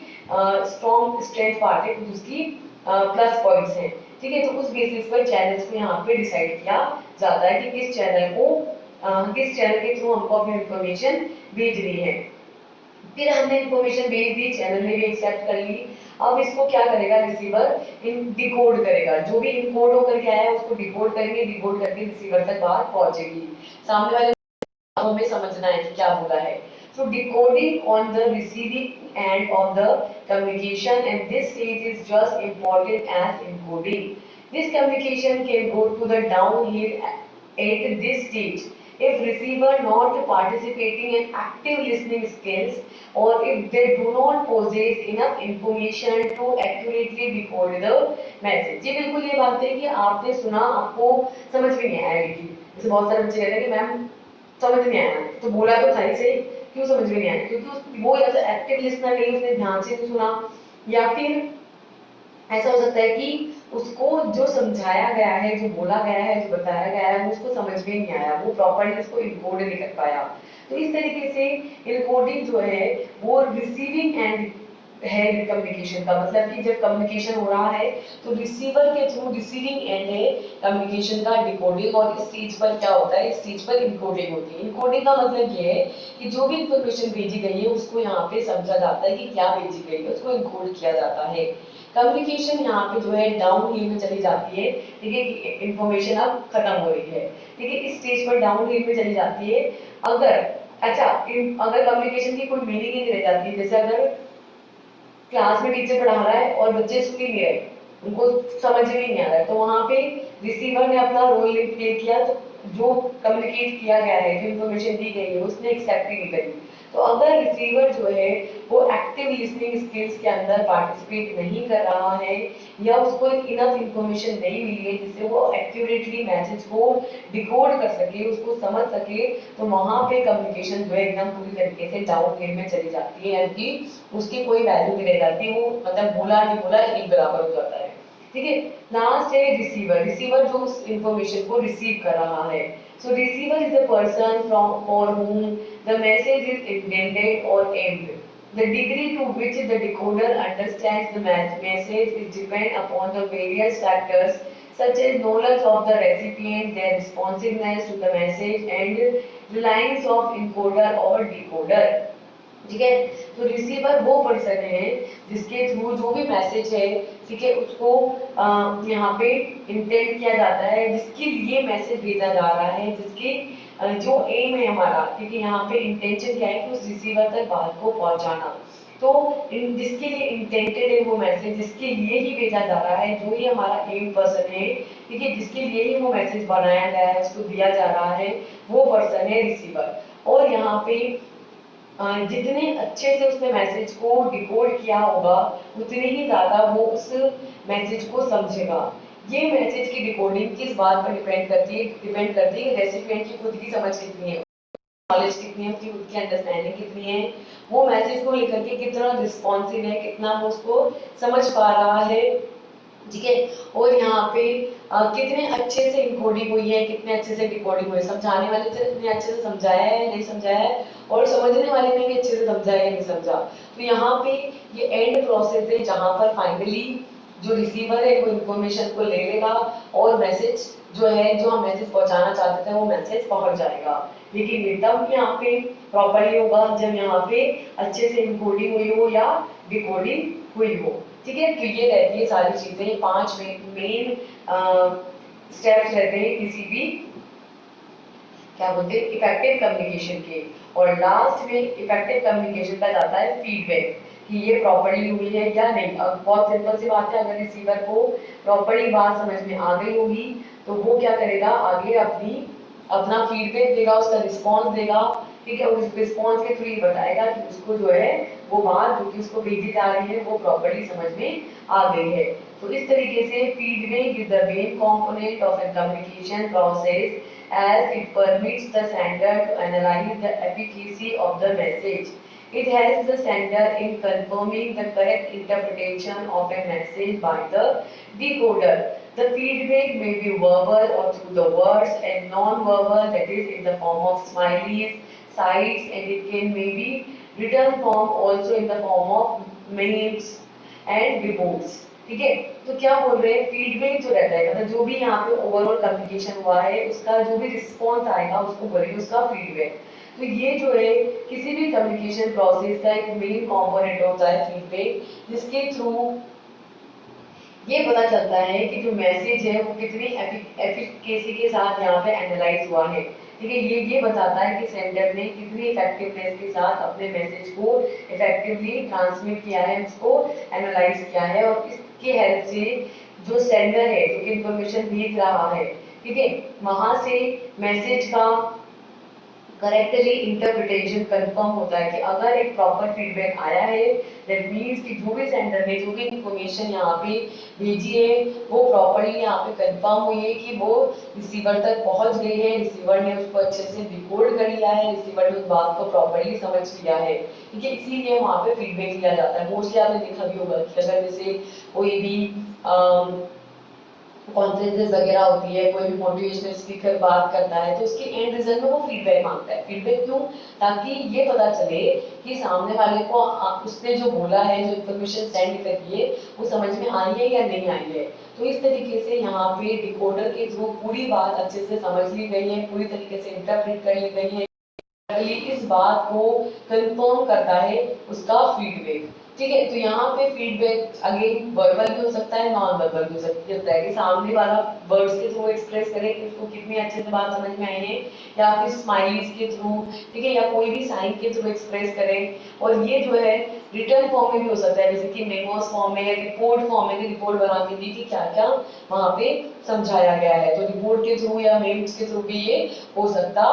Speaker 1: स्ट्रॉन्ग स्ट्रेंथ पार्ट है, कुछ उसकी प्लस पॉइंट्स हैं, ठीक है। तो उस बेसिस पर चैनल्स को यहाँ पे डिसाइड किया जाता है कि किस चैनल को किस चैनल के थ्रू हमको अपनी इंफॉर्मेशन भेजनी है। फिर हमने इंफॉर्मेशन भेज दी, चैनल ने भी एक्सेप्ट कर ली। अब इसको क्या करेगा रिसीवर, इन डिकोड करेगा, जो भी इनकोड होकर के आया है उसको डिकोड करेंगे, डिकोड करके रिसीवर तक बात पहुंचेगी। सामने वाले को हमें समझना है कि क्या बोला है। So decoding on the receiving end of the communication, and this stage is just important as encoding. This communication can go to the downhill at this stage if receiver not participating in active listening skills, or if they do not possess enough information to accurately decode the message। जी बिल्कुल ये बात है कि आपने सुना, आपको समझ में नहीं आया, लेकिन जैसे बहुत सारे बच्चे कहते हैं कि मैम समझ नहीं आया, तो बोला तो था ही सही, क्यों समझ में नहीं आया, क्योंकि वो या तो एक्टिव लिसनर नहीं, उसने ध्यान से नहीं सुना, या फिर ऐसा हो सकता है कि उसको जो समझाया गया है, जो बोला गया है, जो बताया गया है, वो उसको समझ में नहीं आया, वो प्रॉपर्ली उसको इनकोड नहीं कर पाया। तो इस तरीके से इनकोडिंग जो है वो रिसीविंग एंड है कम्युनिकेशन का, मतलब कि जब कम्युनिकेशन हो रहा है तो रिसीवर के थ्रू रिसीविंग एंड है कम्युनिकेशन का डिकोडिंग, और इस स्टेज पर क्या होता है, इस स्टेज पर इनकोडिंग होती है। इनकोडिंग का मतलब ये है कि जो भी इंफॉर्मेशन भेजी गई है उसको यहाँ पे समझा जाता है कि क्या भेजी गई है, उसको इनकोड किया जाता है। कम्युनिकेशन यहाँ पे जो है डाउन हिल में चली जाती है, ठीक है, कि इंफॉर्मेशन अब खत्म हो रही है, ठीक है, इस स्टेज पर डाउन हिल में चली जाती है। अगर अच्छा अगर कम्युनिकेशन की कोई मीनिंग ही नहीं रह जाती, जैसे अगर क्लास में टीचर पढ़ा रहा है और बच्चे सुन ही नहीं रहे, उनको समझ में नहीं आ रहा है, तो वहां पे रिसीवर ने अपना रोल प्ले किया, तो जो कम्युनिकेट किया गया है, जो इन्फॉर्मेशन दी गई है, उसने एक्सेप्ट ही नहीं करी। तो अगर रिसीवर जो है वो एक्टिव लिसनिंग स्किल्स के अंदर पार्टिसिपेट नहीं कर रहा है, या उसको इनफ इंफॉर्मेशन नहीं मिली है जिससे वो एक्यूरेटली मैसेज को डिकोड कर सके, उसको समझ सके, तो वहां पे कम्युनिकेशन जो है एकदम पूरी तरीके से डाउन ग्रेड में चली जाती है, यानी कि उसकी कोई वैल्यू नहीं रह जाती, वो मतलब बोला नहीं बोला एक बराबर हो जाता है। ठीक है। लास्ट है रिसीवर। रिसीवर जो उस इंफॉर्मेशन को रिसीव कर रहा है। So receiver is the person from for whom the message is intended or aimed. The degree to which the decoder understands the message is depend upon the various factors such as knowledge of the recipient, their responsiveness to the message, and reliance of encoder or decoder. ठीक है। तो रिसीवर वो पर्सन है जिसके थ्रू जो भी मैसेज है, ठीक है, उसको यहाँ पे इंटेंड किया जाता है, जिसके लिए मैसेज भेजा जा रहा है, जिसकी जो एम है हमारा, ठीक है, यहाँ पे इंटेंशन क्या है कि उस रिसीवर तक बात को पहुंचाना। तो जिसके लिए इंटेंटेड है वो मैसेज, जिसके लिए ही भेजा जा रहा है, जो ही हमारा एम पर्सन है, ठीक है, जिसके लिए ही वो मैसेज बनाया गया है, उसको दिया जा रहा है, वो पर्सन है रिसीवर। और यहाँ पे जितने अच्छे से उसने मैसेज को डिकोड किया होगा, उतने ही ज्यादा वो उस मैसेज को समझेगा। ये मैसेज की डिकोडिंग किस बात पर डिपेंड करती है, रेसिपिएंट की खुद की समझ कितनी है, नॉलेज कितनी है, उसकी खुद की अंडरस्टैंडिंग कितनी है, वो मैसेज को लेकर के कितना रिस्पॉन्सिव है, कितना वो उसको समझ पा रहा है। ठीक है। और यहाँ पे कितने अच्छे से इनकोडिंग हुई है, कितने अच्छे से डिकोडिंग हुई है, समझाने वाले से इतने अच्छे से समझाया है नहीं समझाया है, और समझने वाले ने भी अच्छे से समझाया है नहीं समझा। तो यहाँ पे ये एंड प्रोसेस है जहाँ पर फाइनली जो रिसीवर है वो इन्फॉर्मेशन को ले लेगा और मैसेज जो है, जो हम मैसेज पहुंचाना चाहते थे, वो मैसेज पहुंच जाएगा। लेकिन ये तब यहाँ पे प्रॉपरली होगा जब यहाँ पे अच्छे से इनकोडिंग हुई हो या डिकोडिंग हुई हो। ठीक है। तो ये रहती है सारी चीजें, 5 मेन स्टेप्स रहते हैं किसी भी, क्या बोलते हैं, इफेक्टिव कम्युनिकेशन के। और लास्ट में इफेक्टिव कम्युनिकेशन का जाता है फीडबैक, कि ये प्रॉपर्ली हुई है या नहीं। अब बहुत सिंपल सी बात है, अगर रिसीवर को प्रॉपर्ली बात समझ में आ गई होगी तो वो क्या करेगा, आगे अपना फीडबैक देगा, उसका रिस्पॉन्स देगा। ठीक है। उस रिस्पॉन्स के थ्रू ये बताएगा कि उसको जो है वो बात जो कि उसको भेजी जा रही है वो प्रॉपर्ली समझ में आ गई है। तो इस तरीके से feedback is the main component of a communication process, as it permits the sender to analyze the efficacy of the message. It helps the sender in confirming the correct interpretation of a message by the decoder. The feedback may be verbal or through the words, and non-verbal, that is in the form of smileys, sites, and it can maybe written form also in the form of memes and reports. ठीक है। तो क्या बोल रहे हैं, फीडबैक जो रहता है, मतलब जो भी यहाँ पे ओवरऑल कम्युनिकेशन हुआ है उसका जो भी रिस्पॉन्स आएगा उसको बोलेंगे उसका फीडबैक। तो ये जो है किसी भी कम्युनिकेशन प्रोसेस का एक मेन कंपोनेंट होता है फीडबैक, जिसके थ्रू ये पता चलता है कि जो मैसेज है वो कितनी एफिकेसी के साथ यहाँ पे एनालाइज हुआ है। ठीक है। ये बताता है कि सेंडर ने कितनी इफेक्टिवनेस के साथ अपने मैसेज को इफेक्टिवली ट्रांसमिट किया है, उसको एनालाइज किया है, और इसके हेल्प से जो सेंडर है, जो कि इंफॉर्मेशन भेज रहा है, ठीक है, वहां से मैसेज का करेक्टली इंटरप्रिटेशन कंफर्म होता है कि अगर एक प्रॉपर फीडबैक आया है, दैट मींस कि जो भी सेंडर ने जो भी इंफॉर्मेशन यहाँ पे भेजी है वो प्रॉपरली यहाँ पे कंफर्म हुई है कि वो रिसीवर तक पहुंच गई है, रिसीवर ने उसको अच्छे से डिकोड कर लिया है, रिसीवर ने उस बात को प्रॉपरली समझ लिया है। ठीक है। इसीलिए वहाँ पे फीडबैक लिया जाता है। मोस्टली आपने देखा भी होगा कि अगर जैसे कोई भी कॉन्फ्रेंसेस वगैरह होती है, कोई भी मोटिवेशनल स्पीकर बात करता है, तो उसके एंड रिजल्ट में वो फीडबैक मांगता है। फीडबैक क्यों? ताकि ये पता चले कि सामने वाले को उसने जो बोला है, जो इन्फॉर्मेशन सेंड करी है, वो समझ में आई है या नहीं आई है। तो इस तरीके से यहाँ पे डिकोडर के थ्रू पूरी बात अच्छे से समझ ली गई है, पूरी तरीके से इंटरप्रेट कर ली गई है। इस बात को कंफर्म करता है उसका फीडबैक। ठीक है। तो यहाँ पे फीडबैक अगेन वर्बल भी हो सकता है, नॉन वर्बल भी हो सकता है कि सामने वाला वर्ड्स के थ्रू एक्सप्रेस करे कि उसको कितनी अच्छे से बात समझ में आई है, या फिर स्माइलीज के थ्रू, ठीक है, या कोई भी साइन के थ्रू एक्सप्रेस करे। और ये जो है रिटर्न फॉर्म में भी हो सकता है, जैसे कि मेमोस फॉर्म में या रिपोर्ट फॉर्म में भी रिपोर्ट बना के दी कि क्या क्या वहाँ पे समझाया गया है, तो रिपोर्ट के थ्रू या मेल्स के थ्रू भी ये हो सकता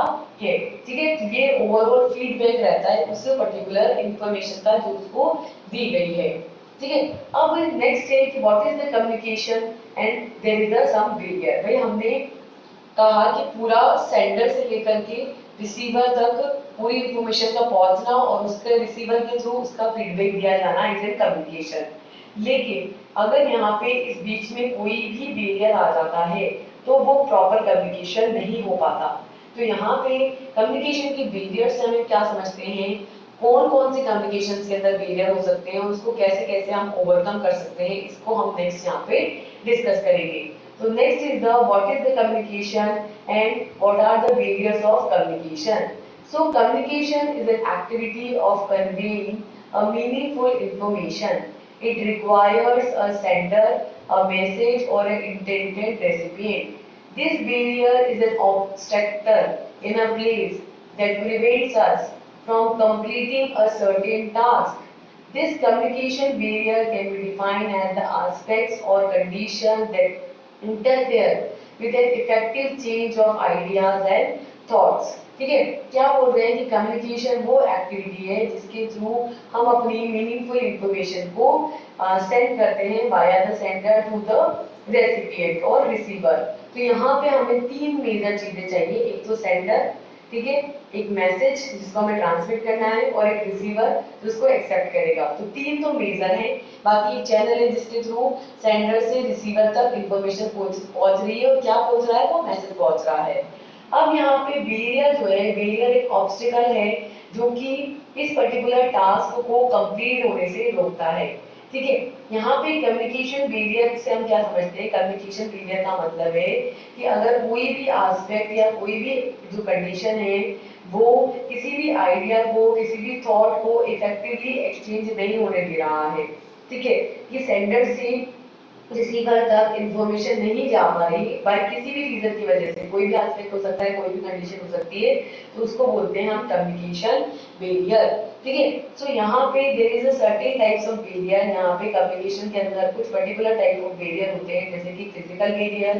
Speaker 1: है। ठीक है, तो ये ओवरऑल फीडबैक रहता है उस पर्टिकुलर इंफॉर्मेशन का जो उसको दी गई है। ठीक है, अब नेक्स्ट है कि what is the communication and there is the some barrier. भाई हमने कहा कि पूरा सेंडर से लेकर के रिसीवर तक पूरी इंफॉर्मेशन का पहुंचना और उसके रिसीवर के थ्रू उसका फीडबैक दिया जाना इज ए कम्युनिकेशन। लेकिन अगर यहाँ पे इस बीच में कोई भी बैरियर आ जाता है तो वो प्रॉपर कम्युनिकेशन नहीं हो पाता। तो यहाँ पे कम्युनिकेशन की बैरियर से हमें क्या समझते हैं, कौन कौन से कम्युनिकेशन के अंदर बैरियर हो सकते हैं और उसको कैसे कैसे हम ओवरकम कर सकते हैं, इसको हम नेक्स्ट यहाँ पे डिस्कस करेंगे। So next is the what is the communication and what are the barriers of communication. So communication is an activity of conveying a meaningful information. It requires a sender, a message or an intended recipient. This barrier is an obstacle in a place that prevents us from completing a certain task. This communication barrier can be defined as the aspects or conditions that interfere with an effective change of ideas and thoughts। ठीक है, क्या बोल रहे हैं कि कम्युनिकेशन वो एक्टिविटी है जिसके थ्रू हम अपनी मीनिंगफुल इंफॉर्मेशन को सेंड करते हैं via the sender to the recipient और रिसीवर। तो यहाँ पे हमें तीन मेजर चीजें चाहिए, एक तो सेंडर, ठीक है, एक मैसेज जिसको हमें ट्रांसमिट करना है और एक रिसीवर जिसको एक्सेप्ट करेगा। तो तीन तो मेजर है, बाकी एक चैनल है जिसके थ्रू सेंडर से रिसीवर तक इंफॉर्मेशन पहुंच रही है और क्या पहुंच रहा है, वो मैसेज पहुंच रहा है। अब यहाँ पे बैरियर जो है, बैरियर एक ऑब्स्टिकल है जो कि इस पर्टिकुलर टास्क को कंप्लीट होने से रोकता है। ठीक है, यहाँ पे कम्युनिकेशन बैरियर से हम क्या समझते हैं, कम्युनिकेशन बैरियर का मतलब है कि अगर कोई भी एस्पेक्ट या कोई भी जो कंडीशन है वो किसी भी आइडिया को, किसी भी थॉट को इफेक्टिवली एक्सचेंज नहीं होने दे रहा है। ठीक है, ये सेंडर से रिसीवर तक इंफॉर्मेशन नहीं जा पा रही बाय किसी भी रीजन की वजह से, कोई भी एस्पेक्ट हो सकता है, कोई भी कंडीशन हो सकती है, तो उसको बोलते हैं हम कम्युनिकेशन बैरियर। ठीक है, सो यहाँ पे there is a certain types of barrier. यहाँ पे कम्युनिकेशन के अंदर कुछ पर्टिकुलर टाइप ऑफ बैरियर होते हैं, जैसे कि physical barrier,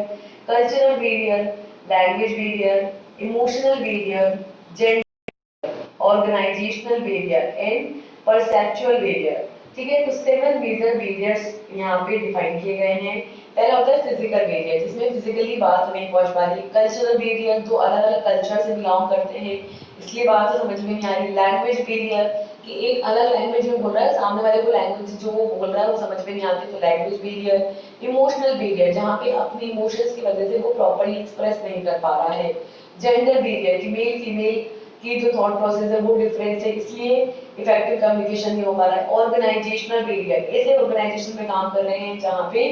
Speaker 1: cultural barrier, language barrier, emotional barrier, gender, organisational barrier and perceptual barrier. ठीक है, तो 7 मेजर बैरियर्स यहाँ पे डिफाइन किए गए हैं। पहला होता है फिजिकल बैरियर, जिसमें फिजिकली बात नहीं पहुंच पा रही। कल्चरल बैरियर, तो अलग अलग कल्चर से बिलोंग करते हैं इसलिए बात समझ में नहीं आ रही। लैंग्वेज बैरियर, कि एक अलग लैंग्वेज में बोल रहा है, सामने वाले को लैंग्वेज जो वो बोल रहा है वो समझ में नहीं आती, तो लैंग्वेज बैरियर। इमोशनल बैरियर, जहाँ पे अपनी इमोशंस की वजह से वो प्रॉपर्ली एक्सप्रेस नहीं कर पा रहा है। जेंडर बैरियर, कि मेल फीमेल की जो थॉट प्रोसेस है वो डिफरेंस है, इसलिए इफेक्टिव कम्युनिकेशन नहीं हो पा रहा है। ऑर्गेनाइजेशनल बैरियर, ऐसे ऑर्गेनाइजेशन में काम कर रहे हैं जहाँ पे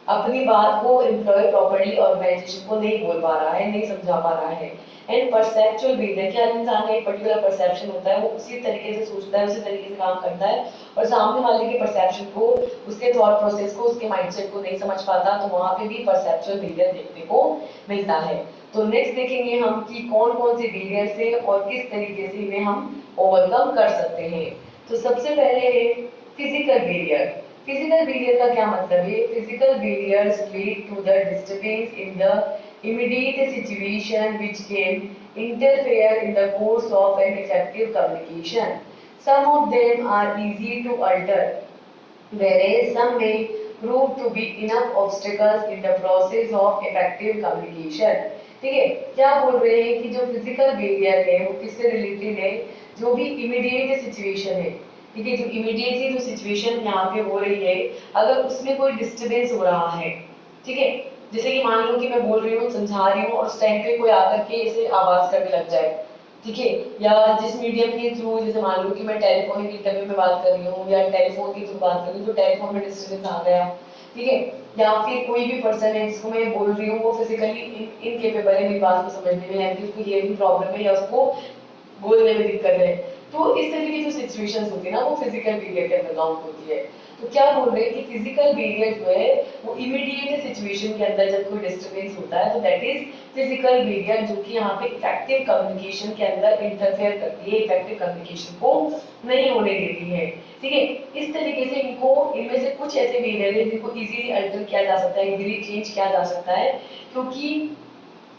Speaker 1: अपनी बात को एम्प्लॉय प्रॉपर्ली ऑर्गेनाइजेशन को नहीं बोल पा रहा है, नहीं समझा पा रहा है। एंड परसेप्चुअल बैरियर, कि हर इंसान का एक पर्टिकुलर परसेप्शन होता है, वो उसी तरीके से सोचता है, उसी तरीके से काम करता है और सामने वाले के परसेप्शन को, उसके थॉट प्रोसेस को, उसके माइंडसेट को नहीं समझ पाता, तो वहां पे भी परसेप्चुअल बैरियर देखने को मिलता है। तो नेक्स्ट देखेंगे हम कि कौन कौन से बैरियर से और किस तरीके से इन्हें हम ओवरकम कर सकते हैं। तो सबसे पहले है फिजिकल बैरियर। फिजिकल बैरियर का क्या मतलब है, physical barriers lead to the disturbance in the immediate situation which can interfere in the course of an effective communication. Some of them are easy to alter, whereas some may prove to be enough obstacles in the process of effective communication। ठीक है, क्या बोल रहे हैं कि जो फिजिकल बैरियर है वो किससे रिलेटेड है, जो भी इमीडिएट सिचुएशन है। ठीक है, जो इमीडिएटली जो सिचुएशन यहाँ पे हो रही है, अगर उसमें कोई डिस्टर्बेंस हो रहा है, ठीक है, जैसे कि मान लो कि मैं बोल रही हूँ, समझा रही हूँ और उस टाइम पे कोई आकर के ऐसे आवाज करने लग जाए, ठीक है, या जिस मीडियम के थ्रू, जैसे मान लो कि मैं टेलीफोनिक इंटरव्यू में बात कर रही हूँ या टेलीफोन के थ्रू बात कर रही हूँ, तो टेलीफोन में डिस्टर्बेंस आ गया, ठीक है, या फिर कोई भी पर्सन है जिसको मैं बोल रही हूँ वो फिजिकली इनकेपेबल है मेरी बात को समझने में, या फिर उसको हियरिंग प्रॉब्लम है या उसको बोलने में दिक्कत है, तो इस तरह की जो सिचुएशंस होती है ना वो फिजिकल बैरियर के अंदर काउंट होती है। तो क्या बोल रहे हैं कि फिजिकल बैरियर जो है वो इमीडिएट सिचुएशन के अंदर जब कोई डिस्टरबेंस होता है तो दैट इज फिजिकल बैरियर, जो कि यहाँ पे इफेक्टिव कम्युनिकेशन के अंदर इंटरफेयर करती है, इफेक्टिव कम्युनिकेशन को नहीं होने देती है। ठीक है, इस तरीके से इनको इनमें से कुछ ऐसे बैरियर है जिनको इजीली अल्टर किया जा सकता है, इजीली चेंज किया जा सकता है, क्योंकि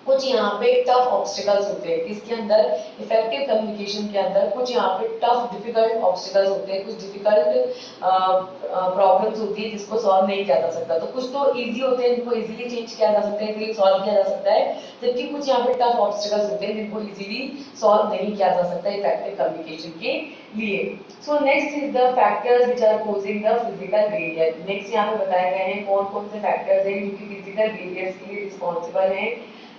Speaker 1: कुछ यहाँ पे टफ ऑब्स्टिकल्स होते हैं इसके अंदर, इफेक्टिव कम्युनिकेशन के अंदर कुछ यहाँ पे टफ डिफिकल्ट ऑब्स्टिकल्स होते हैं, कुछ डिफिकल्ट प्रॉब्लम्स होती है जिसको सॉल्व नहीं किया जा सकता। तो कुछ तो इजी होते हैं जिनको इजीली चेंज किया जा सकता है, इजीली सॉल्व किया जा सकता है, जबकि कुछ यहाँ पे टफ ऑब्स्टिकल्स होते हैं जिनको इजीली सॉल्व नहीं किया जा सकता इफेक्टिव कम्युनिकेशन के लिए। So next is the factors which are causing the physical barrier. Next यहाँ पे बताए गए हैं कौन कौन से फैक्टर्स हैं जो कि फिजिकल बैरियर्स के लिए रिस्पॉन्सिबल हैं।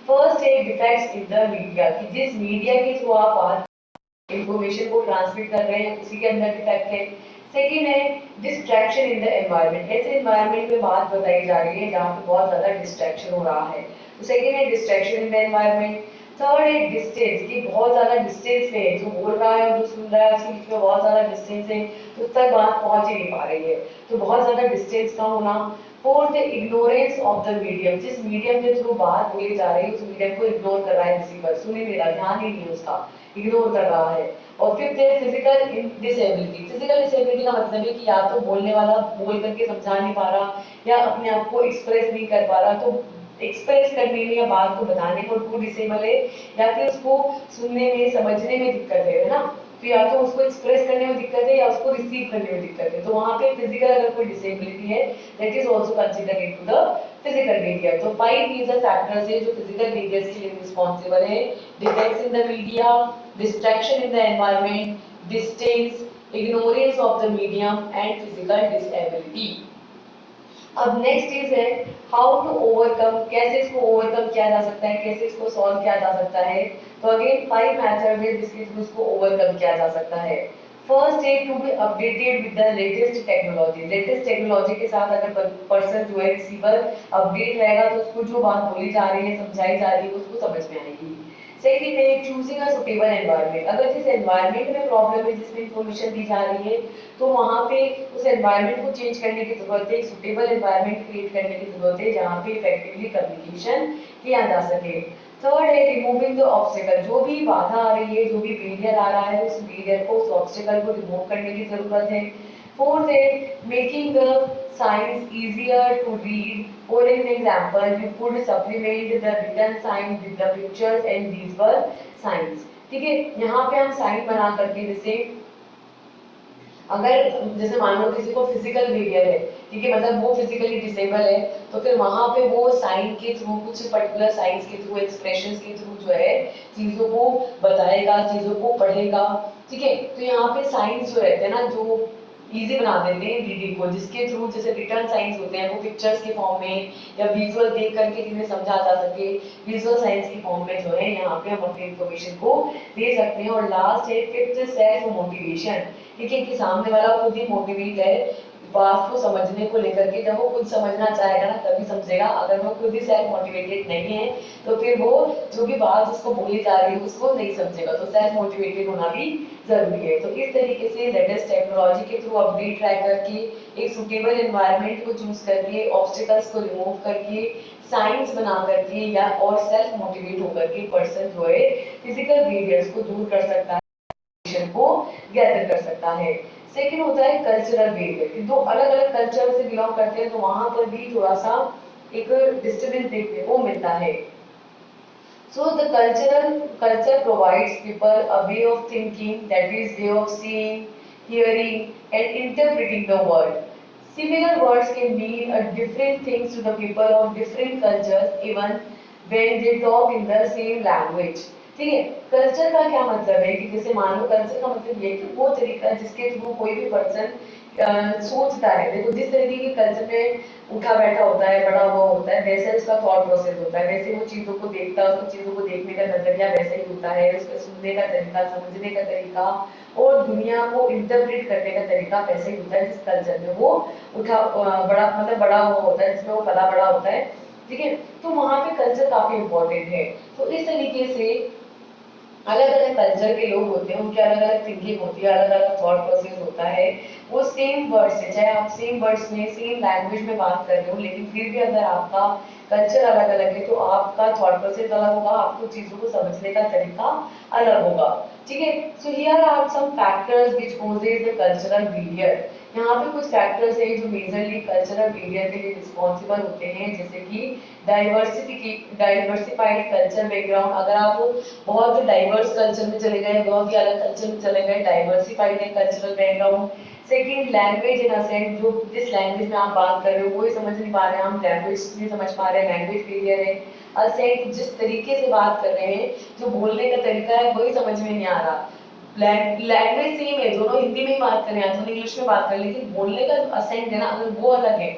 Speaker 1: फर्स्ट है डिफेक्ट्स इन द मीडिया, कि जिस मीडिया के थ्रू आप बात इंफॉर्मेशन को ट्रांसमिट कर रहे हैं उसी के अंदर डिफेक्ट है। सेकेंड है डिस्ट्रैक्शन इन द एनवायरनमेंट, ऐसे एनवायरनमेंट में बात बताई जा रही है जहाँ पे बहुत ज्यादा डिस्ट्रैक्शन हो रहा है, तो सेकेंड है distraction in the environment. Third है डिस्टेंस, कि बहुत ज्यादा डिस्टेंस में जो बोल रहा है और जो सुन रहा है उसके बीच में बहुत ज्यादा डिस्टेंस है, तो उस तक बात पहुंच ही नहीं पा रही है, तो बहुत ज्यादा डिस्टेंस का होना। फोर्थ है इग्नोरेंस ऑफ द मीडियम, जिस मीडियम के थ्रू बात बोली जा रही है उस मीडियम को इग्नोर कर रहा है रिसीवर, सुन ही नहीं रहा, ध्यान ही नहीं उसका, इग्नोर कर रहा है। और फिफ्थ है फिजिकल डिसेबिलिटी, फिजिकल डिसेबिलिटी का मतलब है कि या तो बोलने वाला बोल करके समझा नहीं पा रहा या अपने आप को एक्सप्रेस नहीं कर पा रहा, तो एक्सप्रेस करने में या बात को बताने में उसको डिसेबल है, या फिर उसको सुनने में समझने में दिक्कत है ना, तो या तो उसको एक्सप्रेस करने में दिक्कत है या उसको रिसीव करने में दिक्कत है, तो वहां पे फिजिकल अगर कोई डिसेबिलिटी है that is also considered into the physical barrier. तो 5 मेजर फैक्टर्स है जो फिजिकल बैरियर्स के लिए रिस्पॉन्सिबल है। Defects in the media, distraction in the environment, distance, ignorance of the medium and physical disability. अब नेक्स्ट चीज है हाउ टू ओवरकम, कैसे इसको ओवरकम किया जा सकता है, कैसे इसको सॉल्व किया जा सकता है। तो अगेन 5 मेथड है जिसके थ्रू इसको ओवरकम किया जा सकता है। फर्स्ट है to be updated with the latest technology, latest technology के साथ अगर पर्सन जो है रिसीवर अपडेट रहेगा तो उसको जो बात बोली जा रही है समझाई जा रही है उसको समझ में आएगी। सेकंड है चूजिंग अ सुटेबल एनवायरनमेंट, अगर जिस एनवायरनमेंट में प्रॉब्लम है जिसमें इंफॉर्मेशन दी जा रही है तो वहां पे उस एनवायरनमेंट को चेंज करने की जरूरत है, एक सुटेबल एनवायरनमेंट क्रिएट करने की जरूरत है जहाँ पे इफेक्टिवली कम्युनिकेशन किया जा सके। थर्ड है रिमूविंग द ऑब्स्टिकल, जो भी बाधा आ रही है जो भी बैरियर आ रहा है उस बैरियर को, उस ऑब्स्टिकल को रिमूव करने की जरूरत है। फोर्थ है making the signs easier to read, for an example you could supplement the written sign with the pictures and these were signs। ठीक है, यहाँ पे हम साइन बना करके जैसे अगर जैसे मान लो किसी को फिजिकल बैरियर है, ठीक है, मतलब वो फिजिकली डिसेबल है, तो फिर वहां पे वो साइन के थ्रू कुछ पर्टिकुलर साइंस के थ्रू एक्सप्रेशंस के थ्रू जो है चीजों को बताएगा, चीजों को पढ़ेगा। ठीक है, तो यहाँ पे साइंस जो रहते हैं ना जो इजी बना देते हैं रीडिंग को, जिसके थ्रू जैसे रिटर्न साइंस होते हैं वो पिक्चर्स के फॉर्म में या विजुअल देख करके जिन्हें समझा जा सके, विजुअल साइंस की फॉर्म में जो है यहाँ पे हम अपनी इंफॉर्मेशन को दे सकते हैं। और लास्ट है फिफ्थ सेल्फ मोटिवेशन, ठीक है, कि सामने वाला खुद ही मोटिवेट है बात को समझने को लेकर के, जब वो खुद समझना चाहेगा ना तभी समझेगा, अगर वो खुद ही सेल्फ मोटिवेटेड नहीं है तो फिर वो जो भी बात उसको बोली जा रही है उसको नहीं समझेगा, तो सेल्फ मोटिवेटेड होना भी जरूरी है। तो इस तरीके से लेटेस्ट टेक्नोलॉजी के थ्रू अपडेट ट्रैक करके एक सुटेबल एनवायरनमेंट को चूज करके ऑब्स्टिकल्स को रिमूव करके साइंस बना करके या और सेल्फ मोटिवेट होकर के पर्सन जो है फिजिकल बैरियर्स को दूर कर सकता है, को गैदर कर सकता है। सेकंड होता है कल्चरल बैरियर, दो अलग अलग कल्चर से बिलोंग करते हैं तो वहां पर भी थोड़ा सा एक डिस्टर्बेंस देखने को मिलता है। So the culture provides people a way of thinking, that is way of seeing, hearing and interpreting the world. Similar words can mean a different things to the people of different cultures even when they talk in the same language. ठीक है, कल्चर का क्या मतलब है कि जैसे मान लो कल्चर का मतलब ये कि वो तरीका जिसके थ्रू कोई भी पर्सन सोचता है, देखो जिस तरीके के कल्चर में उठा बैठा होता है, बड़ा हुआ होता है, वैसे उसका थॉट प्रोसेस होता है, वैसे वो चीजों को देखता है, उसको चीजों को देखने का नजरिया वैसे ही होता है, उसका सुनने का तरीका, समझने का तरीका और दुनिया को इंटरप्रेट करने का तरीका वैसे ही होता है जिस कल्चर में वो उठा बड़ा मतलब बड़ा हुआ होता है, जिसमें वो पला बड़ा होता है। ठीक है, तो वहां पे कल्चर काफी इंपॉर्टेंट है। तो इस तरीके से अलग अलग कल्चर के लोग होते हैं, उनकी अलग अलग थिंकिंग होती है, अलग अलग थॉट प्रोसेस होता है। वो सेम वर्ड से, चाहे आप सेम वर्ड्स में सेम लैंग्वेज में बात कर रहे हो, लेकिन फिर भी अगर आपका कल्चर अलग अलग है तो आपका थॉट प्रोसेस अलग होगा, आपको चीजों को समझने का तरीका अलग होगा। ठीक है, so here are some factors which causes the cultural barrier. यहाँ पे कुछ फैक्टर्स हैं जो मेजरली कल्चरल बैरियर के लिए रिस्पॉन्सिबल होते हैं, जैसे कि डाइवर्सिफाइड कल्चर बैकग्राउंड। अगर आप बहुत डाइवर्स कल्चर में चले गए, बहुत ही अलग कल्चर में चले गए, डाइवर्सिफाइड है cultural background. Second, language in a sense, जो जिस लैंग्वेज में आप बात कर रहे हो वही समझ नहीं पा रहे हैं, हम लैंग्वेज नहीं समझ पा रहे हैं, लैंग्वेज बैरियर है। असेंट, जिस तरीके से बात कर रहे हैं, जो बोलने का तरीका है वही समझ में नहीं आ रहा। लैंग्वेज सेम है, दोनों हिंदी में ही बात करें या तो इंग्लिश में बात करें, लेकिन बोलने का असेंट है ना, अगर वो अलग है